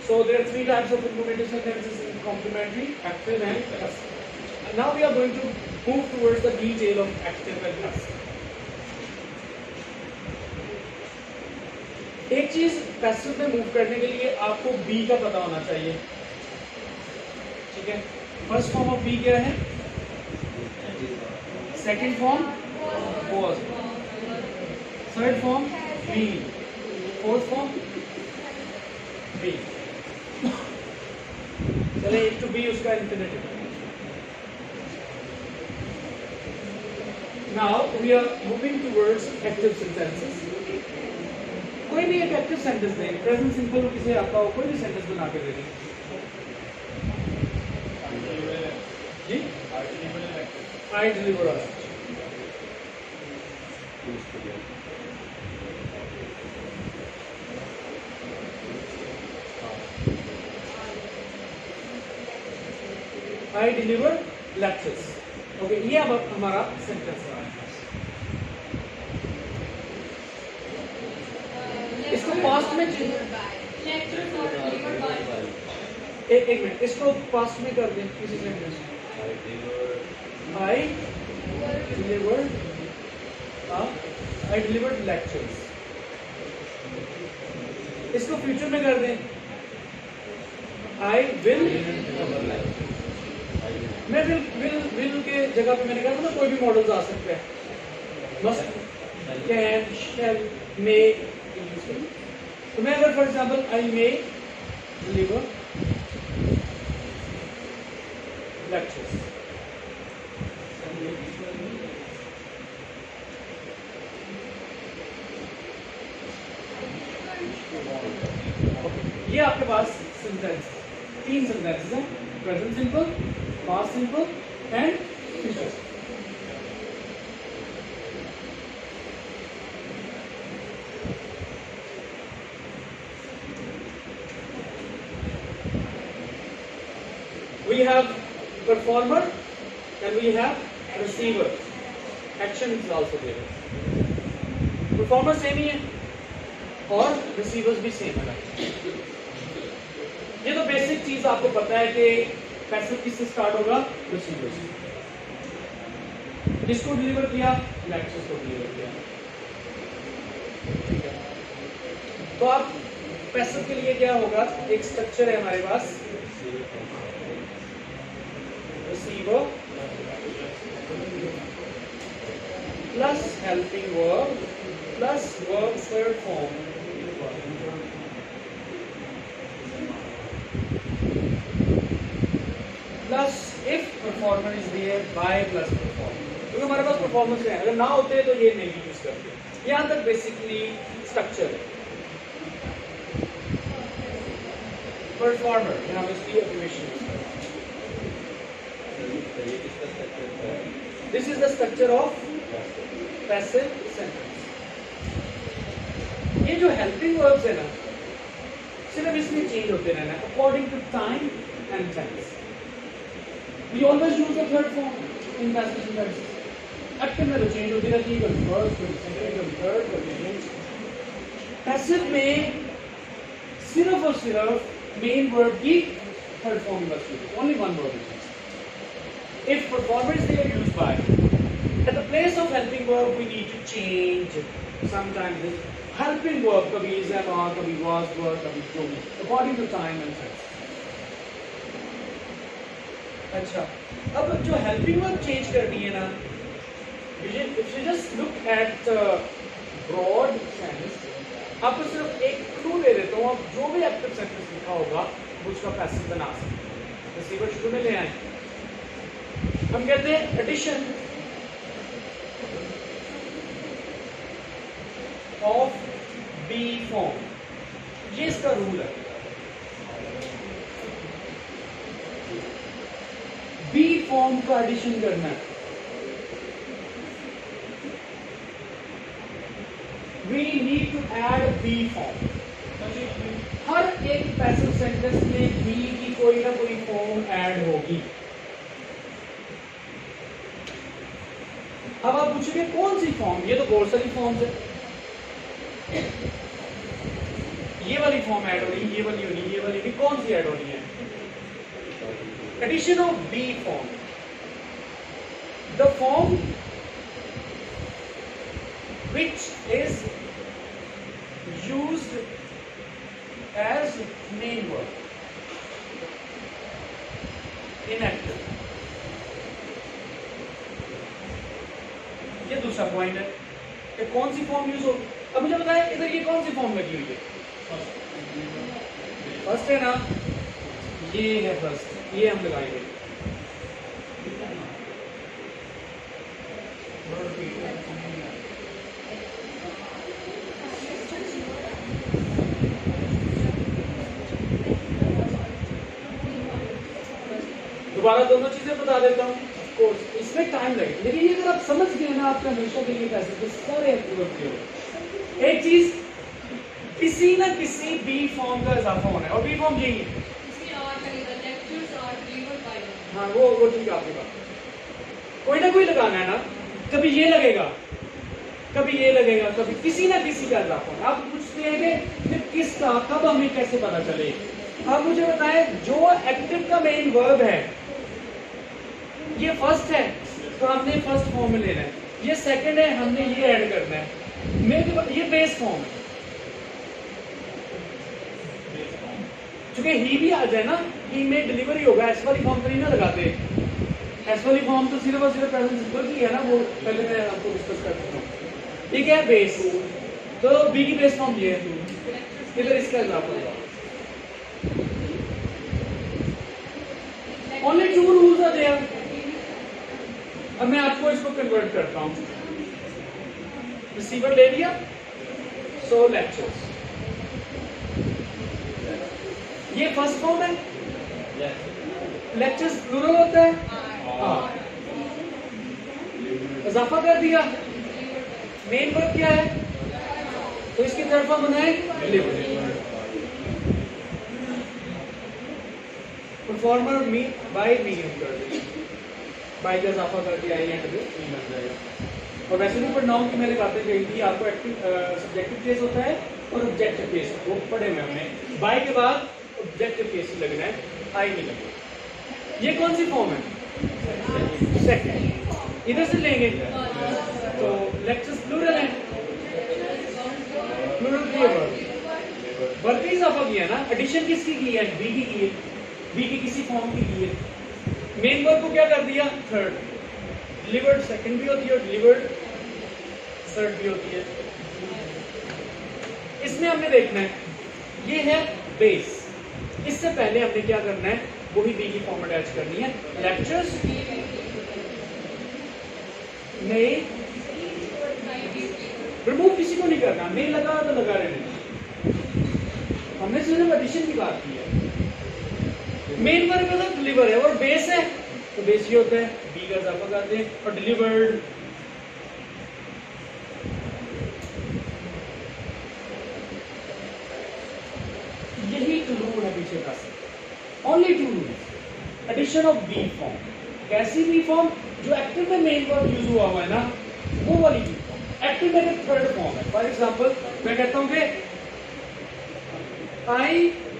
So there are three types of implementation sentences: complementary, active, and passive. And now we are going to move towards the detail of active and passive. एक चीज पैसिव में मूव करने के लिए आपको बी का पता होना चाहिए। ठीक है, फर्स्ट फॉर्म ऑफ बी क्या है? Second form was, third form be, fourth form be. चले एक टू बी उसका इंफिनिटिव। Now we are moving towards active sentences. कोई भी एक एक्टिव सेंटेंस दें, प्रेजेंट सिंपल किसे आता हो, कोई भी सेंटेंस बना के दे दें जी। I deliver a I deliver lectures. Okay, ये अब हमारा सेंटेंस है। इसको पास्ट में एक मिनट, इसको पास्ट में कर दें किसी सेंटेंस। I delivered lectures. इसको फ्यूचर में कर दें। I will। मैं विल के जगह पे मैंने कहा था ना कोई भी मॉडल्स आ सकते हैं। मस्ट, कैन, शैल, मे। तो मैं अगर for example I may deliver lectures, ये आपके पास सेंटेंस, तीन सेंटेंसेस हैं: present simple, past simple and future. We have performer and we have receiver. Action is also there. Performer same ही है और receivers भी सेम है। ये तो बेसिक चीज आपको पता है कि पैसिव किससे स्टार्ट होगा, रिसीवर से। किसको डिलीवर किया, लेक्चर्स को डिलीवर किया, ठीक है। तो आप पैसिव के लिए क्या होगा, एक स्ट्रक्चर है हमारे पास, receiver plus helping verb plus verb third form plus if performer is there by plus performer, क्योंकि हमारे पास परफॉर्मेंस है, अगर ना होते तो ये नहीं यूज करते। यहां तक बेसिकली स्ट्रक्चर है। परफॉर्मर यहां पे इसकी application, this is the structure of passive sentence. ये जो हेल्पिंग वर्ब्स है ना, सिर्फ इसमें चेंज होते रहना according to time and tense. We always use the third form in passive sentences. Active में तो चेंज होती रहती है, कभी फर्स्ट, कभी सेकंड, कभी थर्ड, कभी नेक्स्ट। पैसिव में सिर्फ और सिर्फ मेन वर्ब की थर्ड फॉर्म बस use, only one verb is used. If performer is there, used by. At the place of helping verb, we need to change. Sometimes this helping verb कभी is am are, कभी was were, कभी to, according to time and sense. अच्छा, अब जो helping verb change करनी है ना, if you just look at broad sense, आपको सिर्फ एक क्लू दे देता हूँ, आप जो भी एक्टिव सेंटेंस लिखा होगा वो उसका पैसिव बना सकते। रिसीवर शुरू में ले आए, हम कहते हैं एडिशन ऑफ बी फॉर्म, ये इसका रूल है। बी फॉर्म का एडिशन करना है, we need to add B form. हर एक पैसिव सेंटेंस में बी की कोई ना कोई फॉर्म ऐड होगी। अब आप पूछेंगे कौन सी फॉर्म, ये तो बहुत सारी फॉर्म्स है, ये वाली फॉर्म ऐड हो रही है, ये वाली होनी, ये वाली, कौन सी ऐड होनी है? Addition of B form, the form which is used as main verb in active। ये दूसरा पॉइंट है कि कौन सी फॉर्म यूज हो। अब मुझे बताएं इधर ये कौन सी फॉर्म लगी हुई है, फर्स्ट है ना, ये है फर्स्ट, ये हम लगाएंगे। दोबारा दोनों चीजें बता देता हूँ, कोर्स इसमें टाइम लगेगा, लेकिन ये अगर आप समझ गए ना, आपका हमेशा के लिए कैसे सारे एक्टिव। एक चीज, किसी ना किसी बी फॉर्म का इजाफा होना है, और बी फॉर्म यही है। हाँ वो ठीक है आपकी बात, कोई ना कोई लगाना है ना, कभी ये लगेगा, कभी ये लगेगा, कभी किसी ना किसी का इजाफा होना। आप पूछते हैं कि किसका, कब, हमें कैसे पता चले? आप मुझे बताएं, जो एक्टिव का मेन वर्ब है, ये फर्स्ट है तो हमने फर्स्ट फॉर्म में लेना है, ये सेकंड है हमने ये ऐड करना है, मेरे ये बेस फॉर्म है। चूंकि ही भी आ जाए ना, ही में डिलीवरी होगा, एस वाली फॉर्म तो नहीं ना लगाते, एस वाली फॉर्म तो सिर्फ और सिर्फ प्रेजेंट सिंपल की है ना, वो पहले मैं आपको डिस्कस कर चुका हूं। ठीक है, बेस, तो बी की बेस फॉर्म ये है, इधर इसका इजाफा होगा। Only two rules are there. अब मैं आपको इसको कन्वर्ट करता हूं, रिसीवर ले लिया, सो लेक्चर्स, ये फर्स्ट फॉर्म है, लेक्चर्स प्लूरल होता है, हाँ, इजाफा कर दिया, मेन वर्ब क्या है, तो इसकी थर्ड फॉर्म बनाए डिलीवरी। परफॉर्मर मी बाय मीडियम कर दिया, बाय का इजाफा कर दिया, एंड में बन जाएगा। और वैसे भी प्रोनाउन की मैंने बातें कही थी आपको, एक्टिव सब्जेक्टिव केस होता है और ऑब्जेक्टिव केस, वो पढ़े में हमने। बाय के बाद ऑब्जेक्टिव केस ही लगना है, आई नहीं लगेगा। ये कौन सी फॉर्म है? सेकंड। इधर से लेंगे तो लेक्चर्स प्लूरल है, प्लूरल की वर्ब वर्ब का इजाफा किया ना, एडिशन किसकी की है? बी की है, बी की किसी फॉर्म की है। मेन वर्ब को क्या कर दिया? थर्ड। डिलीवर्ड सेकंड भी होती है और डिलीवर्ड थर्ड भी होती है। इसमें हमने देखना है, ये है बेस। इससे पहले हमने क्या करना है? वही बी की फॉर्म अटैच करनी है। लेक्चर्स नहीं, रिमूव किसी को नहीं करना, नहीं लगा तो लगा रहने। हमने सिर्फ एडिशन की बात की है। मेन वर्ब मतलब डिलीवर है और बेस है तो बेस ये होता है, बी का इजाफा कर दें और डिलीवर्ड। यही टू रूल है पीछे का, only two rule. Addition of be form, कैसी बी फॉर्म? जो एक्टिव में मेन वर्ब यूज हुआ है ना, वो वाली बी फॉर्म। एक्टिव में थर्ड फॉर्म है। फॉर एग्जांपल मैं कहता हूं कि I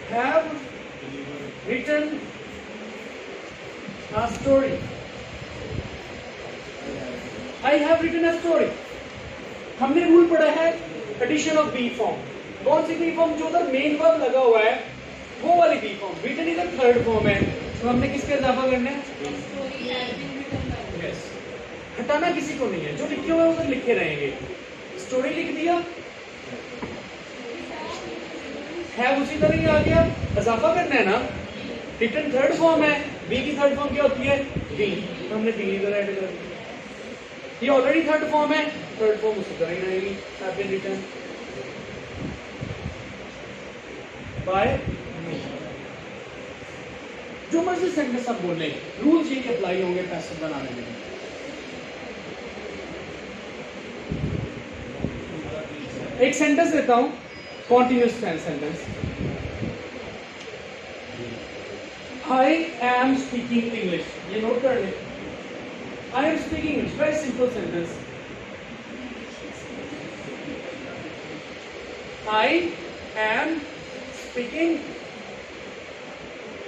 have written a story. I have written a story. हमने रूल पढ़ा है एडिशन ऑफ बी फॉर्म। कौन सी बी फॉर्म? जो उधर मेन वर्ब लगा हुआ है वो वाली बी फॉर्म। रिटन इधर थर्ड फॉर्म है तो हमने किसका इजाफा करना है? yes. हटाना किसी को नहीं है, जो लिखे हुए हैं उधर लिखे रहेंगे। स्टोरी लिख दिया है, उसी तरह ही आ गया, इजाफा करना है ना। रिटन थर्ड फॉर्म है, बी की थर्ड फॉर्म क्या होती है? बी, तो हमने बी इधर ऐड कर दिया। ये ऑलरेडी थर्ड फॉर्म है, थर्ड फॉर्म उसी तरह ही रहेगी। हैव बीन रिटन बाय मी। जो मर्जी सेंटेंस आप बोलें, रूल्स यही अप्लाई होंगे पैसिव बनाने में। एक सेंटेंस देता हूं, continuous tense sentence. I am speaking English. ये नोट कर ले। I am speaking English. Very simple sentence. I am speaking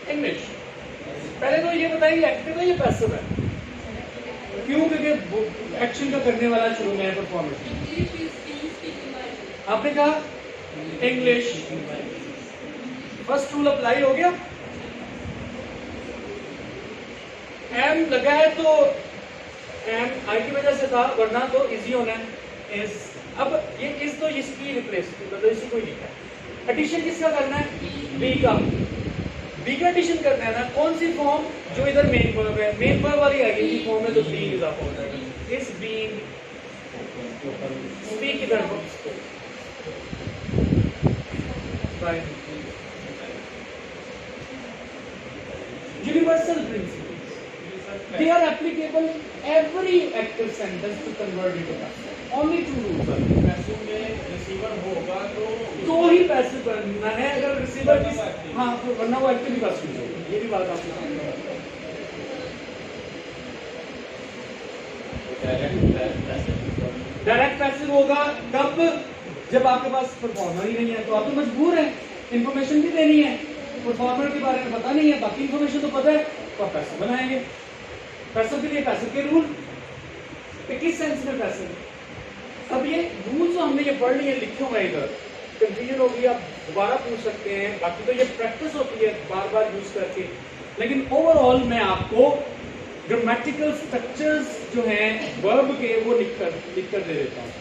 English. पहले तो ये बताइए एक्टिव है या पैसिव है? क्यों? क्योंकि एक्शन का करने वाला शुरू में है परफॉर्मेंस। आपने कहा इंग्लिश, फर्स्ट रूल अप्लाई हो गया। एम लगा है तो एम आई की वजह से था, वरना तो इजी होना है। इज, अब ये इज तो इसकी रिप्लेस, मतलब इसी को ही लिखा है। एडिशन किसका करना है? बी का। बी का एडिशन करना है ना। कौन सी फॉर्म? जो इधर मेन वर्ब है, मेन वर्ब वाली आएगी फॉर्म में तो बी इजाफा हो जाएगा। इज बीइंग, बी की तरफ universal principles. They are applicable every active sentence to convert into passive. Only two rules are there. Passive में रिसीवर होगा तो ही पैसिव बनना है। अगर रिसीवर की हाँ, वरना वो एक्टिव ही पासिव होगा। ये भी बात आपको समझ में डायरेक्ट पैसिव होगा कब? जब आपके पास परफॉर्मर ही नहीं है तो आप तो मजबूर हैं, इंफॉर्मेशन भी देनी है, परफॉर्मर के बारे में पता नहीं है, बाकी इंफॉर्मेशन तो पता है, तो आप पैसिव बनाएंगे। पैसिव के लिए पैसिव के रूल, तो किस सेंस में पैसिव? अब ये रूल जो हमने ये पढ़ लिए लिखे हुए इधर, कंफ्यूजन होगी, आप दोबारा पूछ सकते हैं। बाकी तो ये प्रैक्टिस होती है बार बार यूज करके। लेकिन ओवरऑल मैं आपको ग्रामेटिकल स्ट्रक्चर्स जो हैं वर्ब के वो लिख कर दे देता हूँ।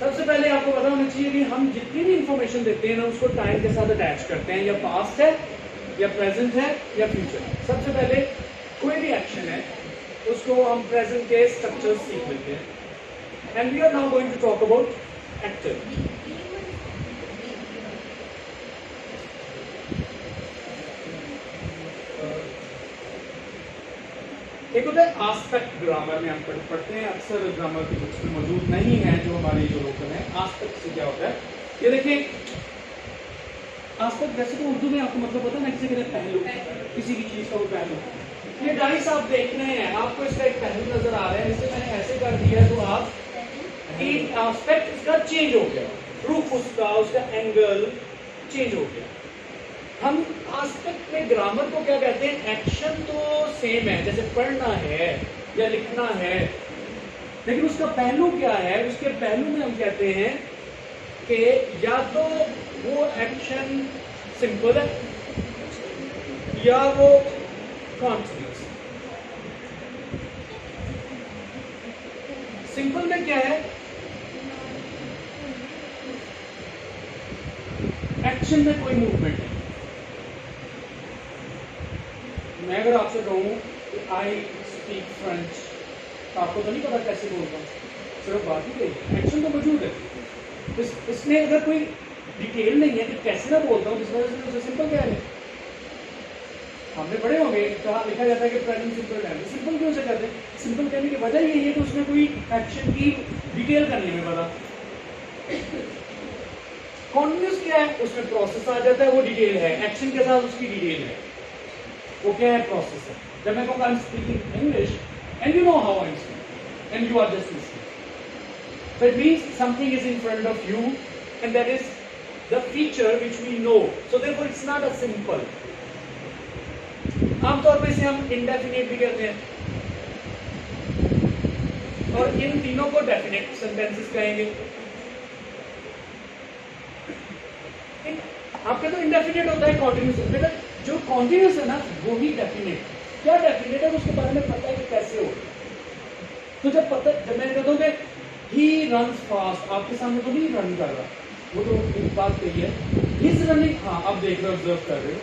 सबसे पहले आपको पता होना चाहिए कि हम जितनी भी इंफॉर्मेशन देते हैं ना उसको टाइम के साथ अटैच करते हैं, या पास्ट है या प्रेजेंट है या फ्यूचर। सबसे पहले कोई भी एक्शन है उसको हम प्रेजेंट के स्ट्रक्चर्स सीख लेते हैं। And we are now going to talk about active. एक होता है आस्पेक्ट, ग्रामर में हम पढ़ते हैं, अक्सर ग्रामर की बुक्स में मौजूद नहीं है जो हमारी जो लोकल है। आस्पेक्ट से क्या होता है ये देखिए, आस्पेक्ट वैसे तो उर्दू में आपको मतलब पता है ना, किसी कहते हैं पहलू, किसी की चीज का वो पहलू। ये डाइस आप देख रहे हैं, आपको इसका एक पहलू नजर आ रहा है, इसे मैंने ऐसे कर दिया है तो आप एक आस्पेक्ट इसका चेंज हो गया, रूप उसका एंगल चेंज हो गया। हम आस्पेक्ट में ग्रामर को क्या कहते हैं, एक्शन तो सेम है, जैसे पढ़ना है या लिखना है, लेकिन उसका पहलू क्या है, उसके पहलू में हम कहते हैं कि या तो वो एक्शन सिंपल है या वो कॉन्टिन्यूस। सिंपल में क्या है, एक्शन में कोई मूवमेंट है। मैं अगर आपसे कहूं कि आई स्पीक फ्रेंच, तो आपको तो नहीं पता कैसे बोलता हूँ, सिर्फ बात ही कही, एक्शन तो मौजूद है। इसमें अगर कोई डिटेल नहीं है कि कैसे मैं बोलता हूँ, जिस वजह से उसे सिंपल कह लें। हमने पढ़े होंगे, कहा लिखा जाता है कि प्रेजेंट सिंपल टेंस, सिंपल क्यों से कहते हैं? सिंपल कहने की वजह यही है कि उसमें कोई एक्शन की डिटेल करनी है पता। कॉन्टिन्यूस क्या है, उसमें प्रोसेस आ जाता है, वो डिटेल है, एक्शन के साथ उसकी डिटेल है, वो क्या है, प्रोसेस है। जब मैं कहूँगा I am speaking English and you know how I am speaking and you are just listening, so it means something is in front of you and that is the feature which we know, so therefore it's not a simple। आमतौर पर इसे हम indefinite भी कहते हैं, और इन तीनों को डेफिनेट सेंटेंसेस कहेंगे। आपका तो इंडेफिनिट होता है, कॉन्टिन्यूस, बेटा जो कॉन्टिन्यूस है ना वो ही डेफिनेट। क्या डेफिनेट है, उसके बारे में पता है कि कैसे हो। तो जब मैं कहता हूँ कि ही रन्स फास्ट, आपके सामने तो नहीं रन कर रहा, वो तो एक बात कही है, ही इज रनिंग, हाँ आप देख रहे हो, ऑब्जर्व कर रहे हो,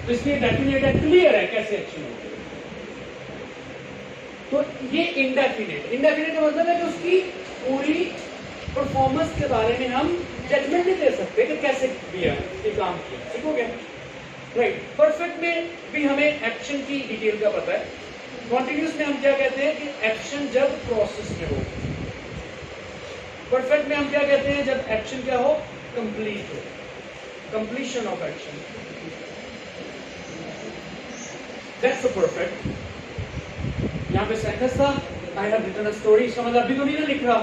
तो इसलिए डेफिनेट है, क्लियर है कैसे एक्शन हो। तो ये इंडेफिनेट का मतलब है कि उसकी पूरी परफॉर्मेंस के बारे में हम जजमेंट नहीं दे सकते कि कैसे किया, ये काम किया, ठीक हो गया, राइट। परफेक्ट में भी हमें एक्शन की डिटेल का पता है। कॉन्टिन्यूस में हम क्या कहते हैं कि एक्शन जब प्रोसेस में हो। परफेक्ट में हम क्या कहते हैं, जब एक्शन क्या हो, कंप्लीट हो, completion of action, that's a perfect. यहाँ पे सेंटेंस था, I have written a story, इसका मतलब अभी तो नहीं ना लिख रहा,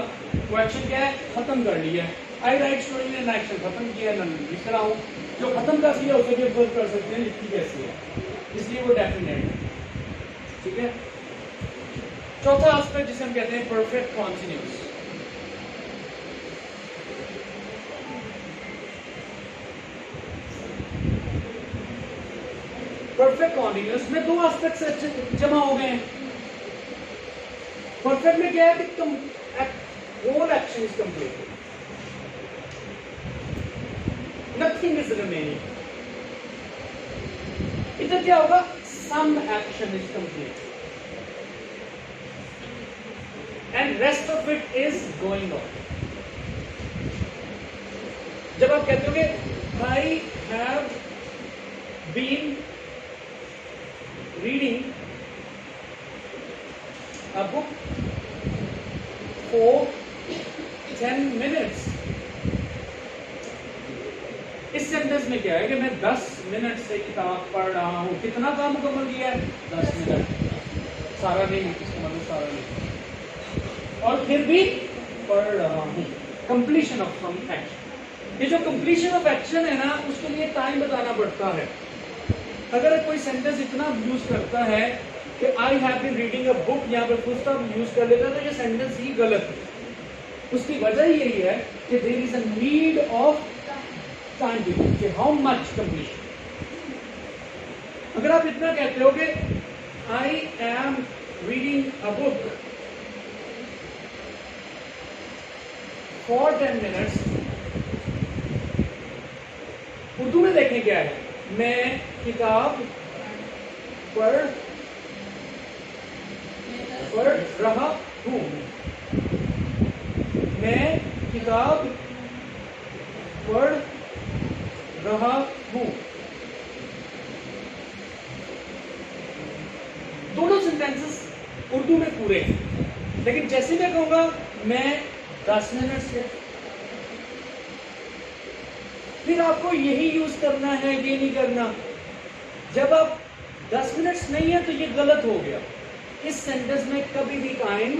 वो एक्शन क्या है, खत्म कर लिया। आई राइट स्टोरी में एक्शन खत्म किया, ना लिख रहा हूँ, जो खत्म कर दिया उसे भी ऑब्जर्व कर सकते हैं लिखी कैसी है, इसलिए वो डेफिनेट है, ठीक है। चौथा एस्पेक्ट जिसे हम कहते हैं परफेक्ट कॉन्टिन्यूस। परफेक्ट कॉन्टिन्यूस में दो एस्पेक्ट्स जमा हो गए हैं। परफेक्ट में क्या है कि whole action is complete, nothing is remaining. इधर क्या होगा, some action is complete and rest of it is going on. जब आप कहते हो कि I have been reading a book for 10 minutes, इस सेंटेंस में क्या है कि मैं 10 मिनट से किताब पढ़ रहा हूं। कितना काम मुकम्मल किया है, 10 मिनट, सारा नहीं, इसका मतलब सारा नहीं, और फिर भी पढ़ रहा हूं। कंप्लीशन ऑफ सम एक्शन, ये जो कंप्लीशन ऑफ एक्शन है ना, उसके लिए टाइम बताना पड़ता है। अगर कोई सेंटेंस इतना यूज करता है कि I have been reading a book, यहाँ पर फुल स्टॉप यूज कर लेता है, तो ये सेंटेंस ही गलत है। उसकी वजह यही है कि there is a need of time taking, कि हाउ मच कंप्लीशन। अगर आप इतना कहते हो कि I am reading a book for 10 minutes, Urdu में देखें क्या है, मैं किताब पढ़ रहा हूँ, मैं किताब पढ़ रहा हूँ। दोनों सेंटेंसेस उर्दू में पूरे हैं, लेकिन जैसे मैं कहूंगा मैं 10 मिनट से, फिर आपको यही यूज करना है, ये नहीं करना। जब आप 10 मिनट्स नहीं है तो ये गलत हो गया, इस सेंटेंस में कभी भी टाइम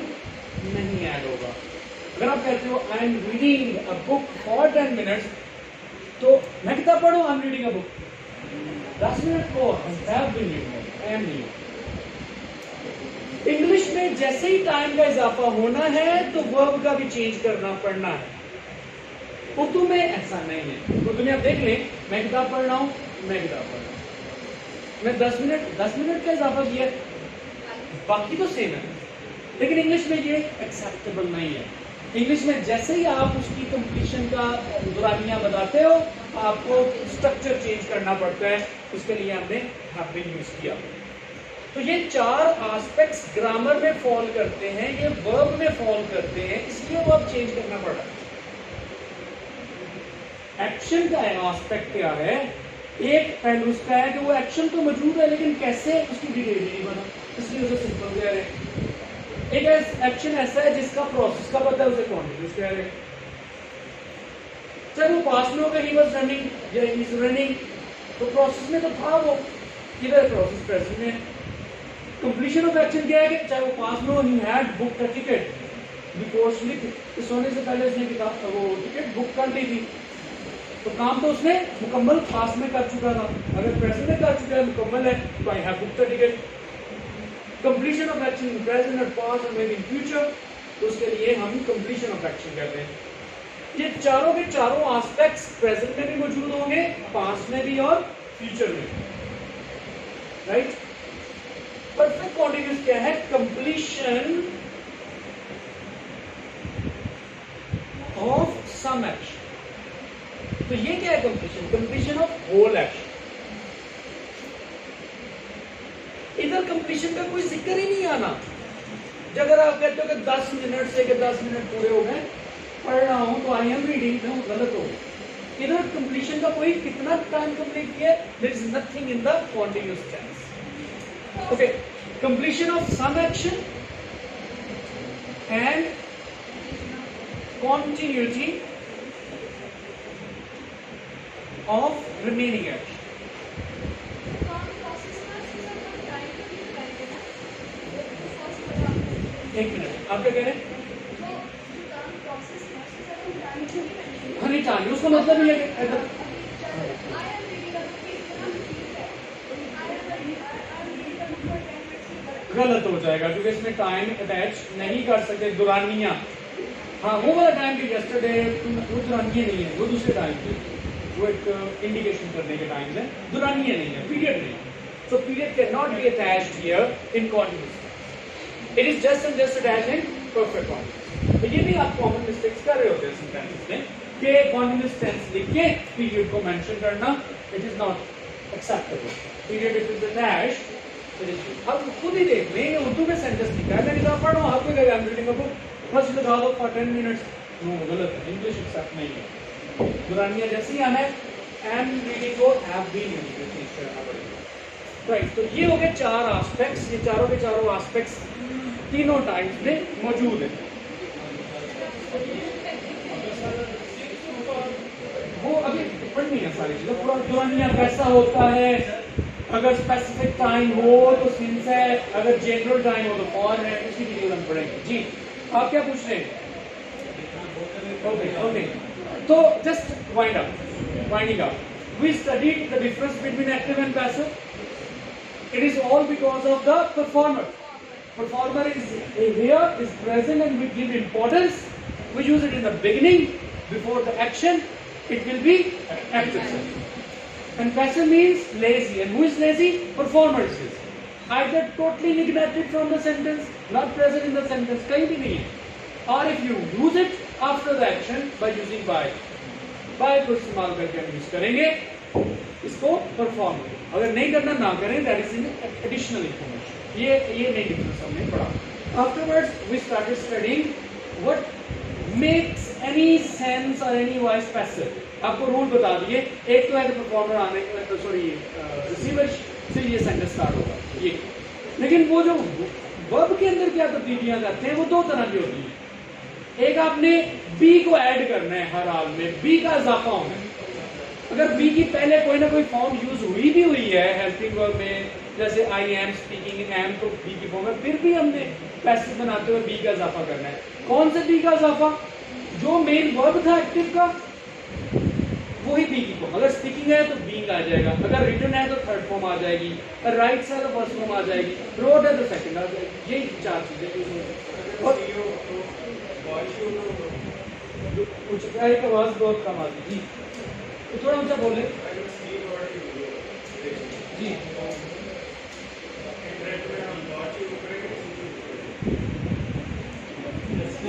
नहीं ऐड होगा। अगर आप कहते हो आई am reading a book for 10 minutes, तो मैं किताब पढ़ूं, आई am reading a book, 10 minute को have been am नहीं। इंग्लिश में जैसे ही टाइम का इजाफा होना है तो वर्ब का भी चेंज करना पड़ना है। उर्दू में ऐसा नहीं है। उर्दू में आप देख लें, मैं किताब पढ़ रहा हूं, मैं किताब पढ़ रहा हूं, मैं 10 मिनट का इजाफा किया, बाकी तो सेम है। लेकिन इंग्लिश में ये एक्सेप्टेबल नहीं है। इंग्लिश में जैसे ही आप उसकी कंप्लीशन का दुरानियां बताते हो, आपको स्ट्रक्चर चेंज करना पड़ता है। उसके लिए हमने हैव बीन यूज किया। तो ये 4 एस्पेक्ट्स ग्रामर में फॉल करते हैं, ये वर्ब में फॉल करते हैं, इसलिए वर्ब चेंज करना पड़ रहा है। एक्शन का एस्पेक्ट क्या है? एक पहलू उसका है कि वो एक्शन तो मौजूद है, लेकिन कैसे उसकी डिटेल नहीं बना, इसलिए उसे सिंपल कह रहे हैं। एक एक्शन ऐसा है जिसका प्रोसेस का पता है, उसे कॉन्टिन्यूस कह रहे हैं। चाहे वो पास्ट में होगा, ही वाज रनिंग या ही इज रनिंग, तो प्रोसेस में तो था वो, इधर प्रोसेस प्रेजेंट में। कंप्लीशन ऑफ एक्शन क्या है कि चाहे वो पास्ट में हो, he had book the ticket before sleep, सोने से पहले उसने किताब वो टिकट बुक कर ली थी। तो काम तो उसने मुकम्मल पास्ट में कर चुका था। अगर प्रेजेंट में कर चुका है, मुकम्मल है, तो I have book the ticket. Completion of action in present और पास्ट और मेबी इन फ्यूचर, तो उसके लिए हम कंप्लीशन ऑफ एक्शन कहते हैं। ये चारों के चारों एस्पेक्ट्स प्रेजेंट में भी मौजूद होंगे, पास्ट में भी और फ्यूचर में भी, राइट। परफेक्ट कॉन्टिन्यूस क्या है? Completion of some action. तो ये क्या है completion? Completion of whole action. इधर कंप्लीशन का कोई जिक्र ही नहीं आना। अगर आप कहते हो कि 10 मिनट से 10 मिनट पूरे हो गए, पढ़ रहा हूं तो आई एम रीडिंग, तो गलत हो। इधर कंप्लीशन का कोई कितना टाइम कंप्लीट किया, there is nothing in the continuous tense. Okay, completion of some action and continuity of remaining action। एक मिनट, आप क्या कह रहे हैं? हनी टाइम, उसका मतलब ये है कि गलत हो जाएगा, क्योंकि इसमें टाइम अटैच नहीं कर सकते। दुरानियां, हाँ वो वाला टाइम कि यस्टरडे, वो दुरानियां नहीं है, वो दूसरे टाइम पे, वो एक इंडिकेशन करने के टाइम है, दुरानियां नहीं है, पीरियड नहीं। So period can not be attached here in continuous, it is just and just attached in perfect continuous. तो ये भी आप कॉमन मिस्टेक्स कर रहे होते हैं सेंटेंसेस में कि कॉन्टिन्यूस टेंस लिख के पीरियड को मेंशन करना, it is not acceptable. Period it is attached. अब खुद ही देख लें, उर्दू में सेंटेंस लिखा है, मैं किताब पढ़ रहा हूँ, हर कोई कहेगा आई एम रीडिंग अ बुक, बस लगा दो फॉर 10 मिनट्स। नो, गलत है, इंग्लिश एक्सेप्ट नहीं है। दुरानियां जैसी आना है, एम रीडिंग को हैव बीन चेंज करना पड़ेगा, राइट। तो ये हो गए 4 एस्पेक्ट्स, ये चारों के चारों एस्पेक्ट्स तीनों टाइम्स में मौजूद है। वो अभी पढ़नी है सारी चीजें, पूरा दुरानियां कैसा होता है, अगर स्पेसिफिक टाइम हो तो सिंस है, अगर जनरल टाइम हो तो फॉर है, उसकी डिटेल हम पढ़ेंगे। जी, आप क्या पूछ रहे हैं? ओके, तो just winding up, we studied the difference between active and passive. It is all because of the performer. Performer is here, is present, and we give importance. We use it in the beginning, before the action. It will be active. And passive means lazy. And who is lazy? Performer is lazy. Either totally neglected from the sentence, not present in the sentence, कहीं भी नहीं है। Or if you use it after the action by using by को इस्तेमाल करके हम use करेंगे इसको perform। अगर नहीं करना ना करें, that is additional information। ये नहीं डिफरेंस हमने पढ़ा। Afterwards we started studying what makes any sense और एनी वॉइस पैसिव। आपको रूल बता दिए, एक तो है कि परफॉर्मर आने रिसीवर से ये सेंटेंस स्टार्ट होगा ये। लेकिन वो जो वर्ब के अंदर क्या तब्दीलियां करते हैं वो 2 तरह की होती है। एक, आपने बी को ऐड करना है, हर हाल में बी का इजाफा होना है। अगर बी की पहले कोई ना कोई फॉर्म यूज हुई है हेल्पिंग वर्ब में, जैसे आई एम स्पीकिंग, एम तो बी की फॉर्म है, फिर भी हमने पैसिव बनाते हुए बी का इजाफा करना है। कौन से बी का इजाफा? जो मेन वर्ब था एक्टिव का, वही बी की फॉर्म, अगर स्पीकिंग है तो बीइंग आ जाएगा, अगर रिटन है तो थर्ड फॉर्म आ जाएगी, अगर राइट्स है तो फर्स्ट फॉर्म आ जाएगी, रोड है तो सेकंड आ जाएगी। यही चार चीजें। और कुछ एक आवाज बहुत कम आ रही जी, तो थोड़ा ऊंचा बोले जी।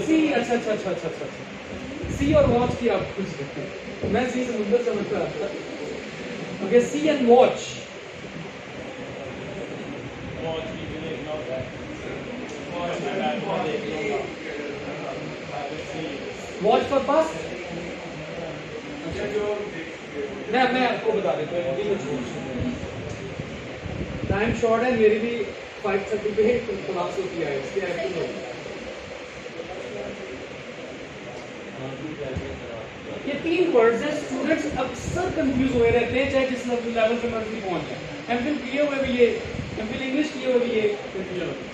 सी, अच्छा अच्छा अच्छा अच्छा अच्छा, सी और वॉच की आप कुछ देखते हैं, मैं सी समुद्र समझता था। Okay, see and watch. Watch for pass, मैं आपको बता देता हूँ, टाइम शॉर्ट है, मेरी भी 5:30 पे क्लास होती है, इसलिए आई हैव टू नो। ये तीन वर्ड्स हैं, स्टूडेंट्स अक्सर कंफ्यूज हुए रहते हैं, चाहे जिस लेवल पे मर्जी पहुंच जाए। एमफिल किए हुए भी ये, एमफिल इंग्लिश किए हुए भी ये कंफ्यूजन होती है,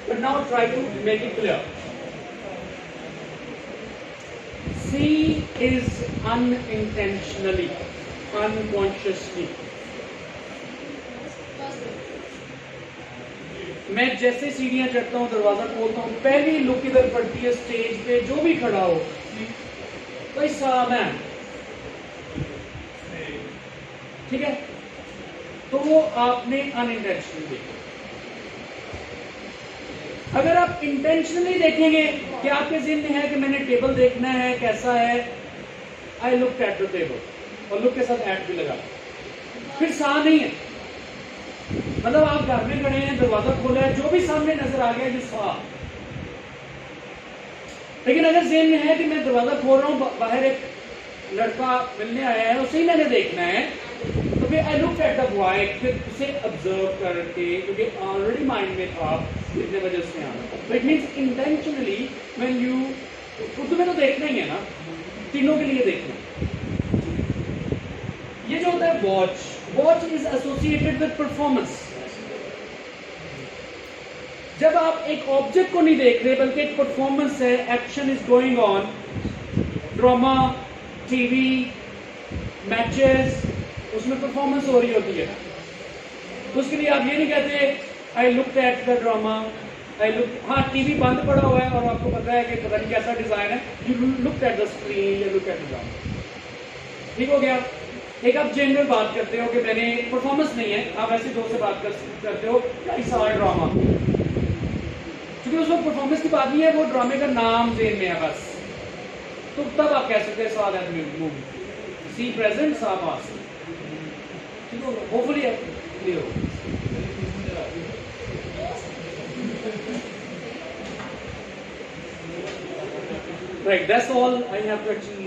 but now try to make it clear. See is unintentionally, unconsciously. मैं जैसे सीढ़ियां चढ़ता हूँ, दरवाजा खोलता हूँ, पहली लुक इधर पड़ती है स्टेज पे जो भी खड़ा हो, कोई सामान, ठीक है, तो वो आपने अनइंटेंशनली देखा। अगर आप इंटेंशनली देखेंगे कि आपके जिन में है कि मैंने टेबल देखना है कैसा है, I look at the table, और लुक के साथ एट भी लगा, फिर सा नहीं है, मतलब आप घर में खड़े हैं, दरवाजा खोला है, जो भी सामने नजर आ गया ये सा। लेकिन अगर जेन में है कि मैं दरवाजा खोल रहा हूं, बाहर एक लड़का मिलने आया है, उसे ही मैंने देखना है, तो फिर I look at the boy, फिर उसे ऑब्जर्व करके, क्योंकि ऑलरेडी माइंड में था, इतने वजह से आना। तो it means intentionally when you, Urdu में तो देखना ही है ना, तीनों के लिए देखना। ये जो होता है watch, watch is associated with performance. जब आप एक ऑब्जेक्ट को नहीं देख रहे बल्कि एक परफॉर्मेंस है, action is going on, drama, TV, matches, उसमें परफॉर्मेंस हो रही होती है, तो उसके लिए आप ये नहीं कहते I looked at the drama, I look, हाँ टीवी बंद पड़ा हुआ है और आपको पता है कि पता नहीं कैसा डिजाइन है, you looked at the screen, you look at the drama. ठीक हो गया। एक आप जनरल बात करते हो कि मैंने परफॉर्मेंस नहीं है, आप ऐसे दोस्त से बात करते हो आई सॉ अ ड्रामा, क्योंकि उसमें परफॉर्मेंस की बात नहीं है, वो ड्रामे का नाम जेन में है बस, तो तब आप कह सकते हैं saw that movie, see present, saw past. ठीक हो, होपफुली क्लियर हो। Right, that's all I have to actually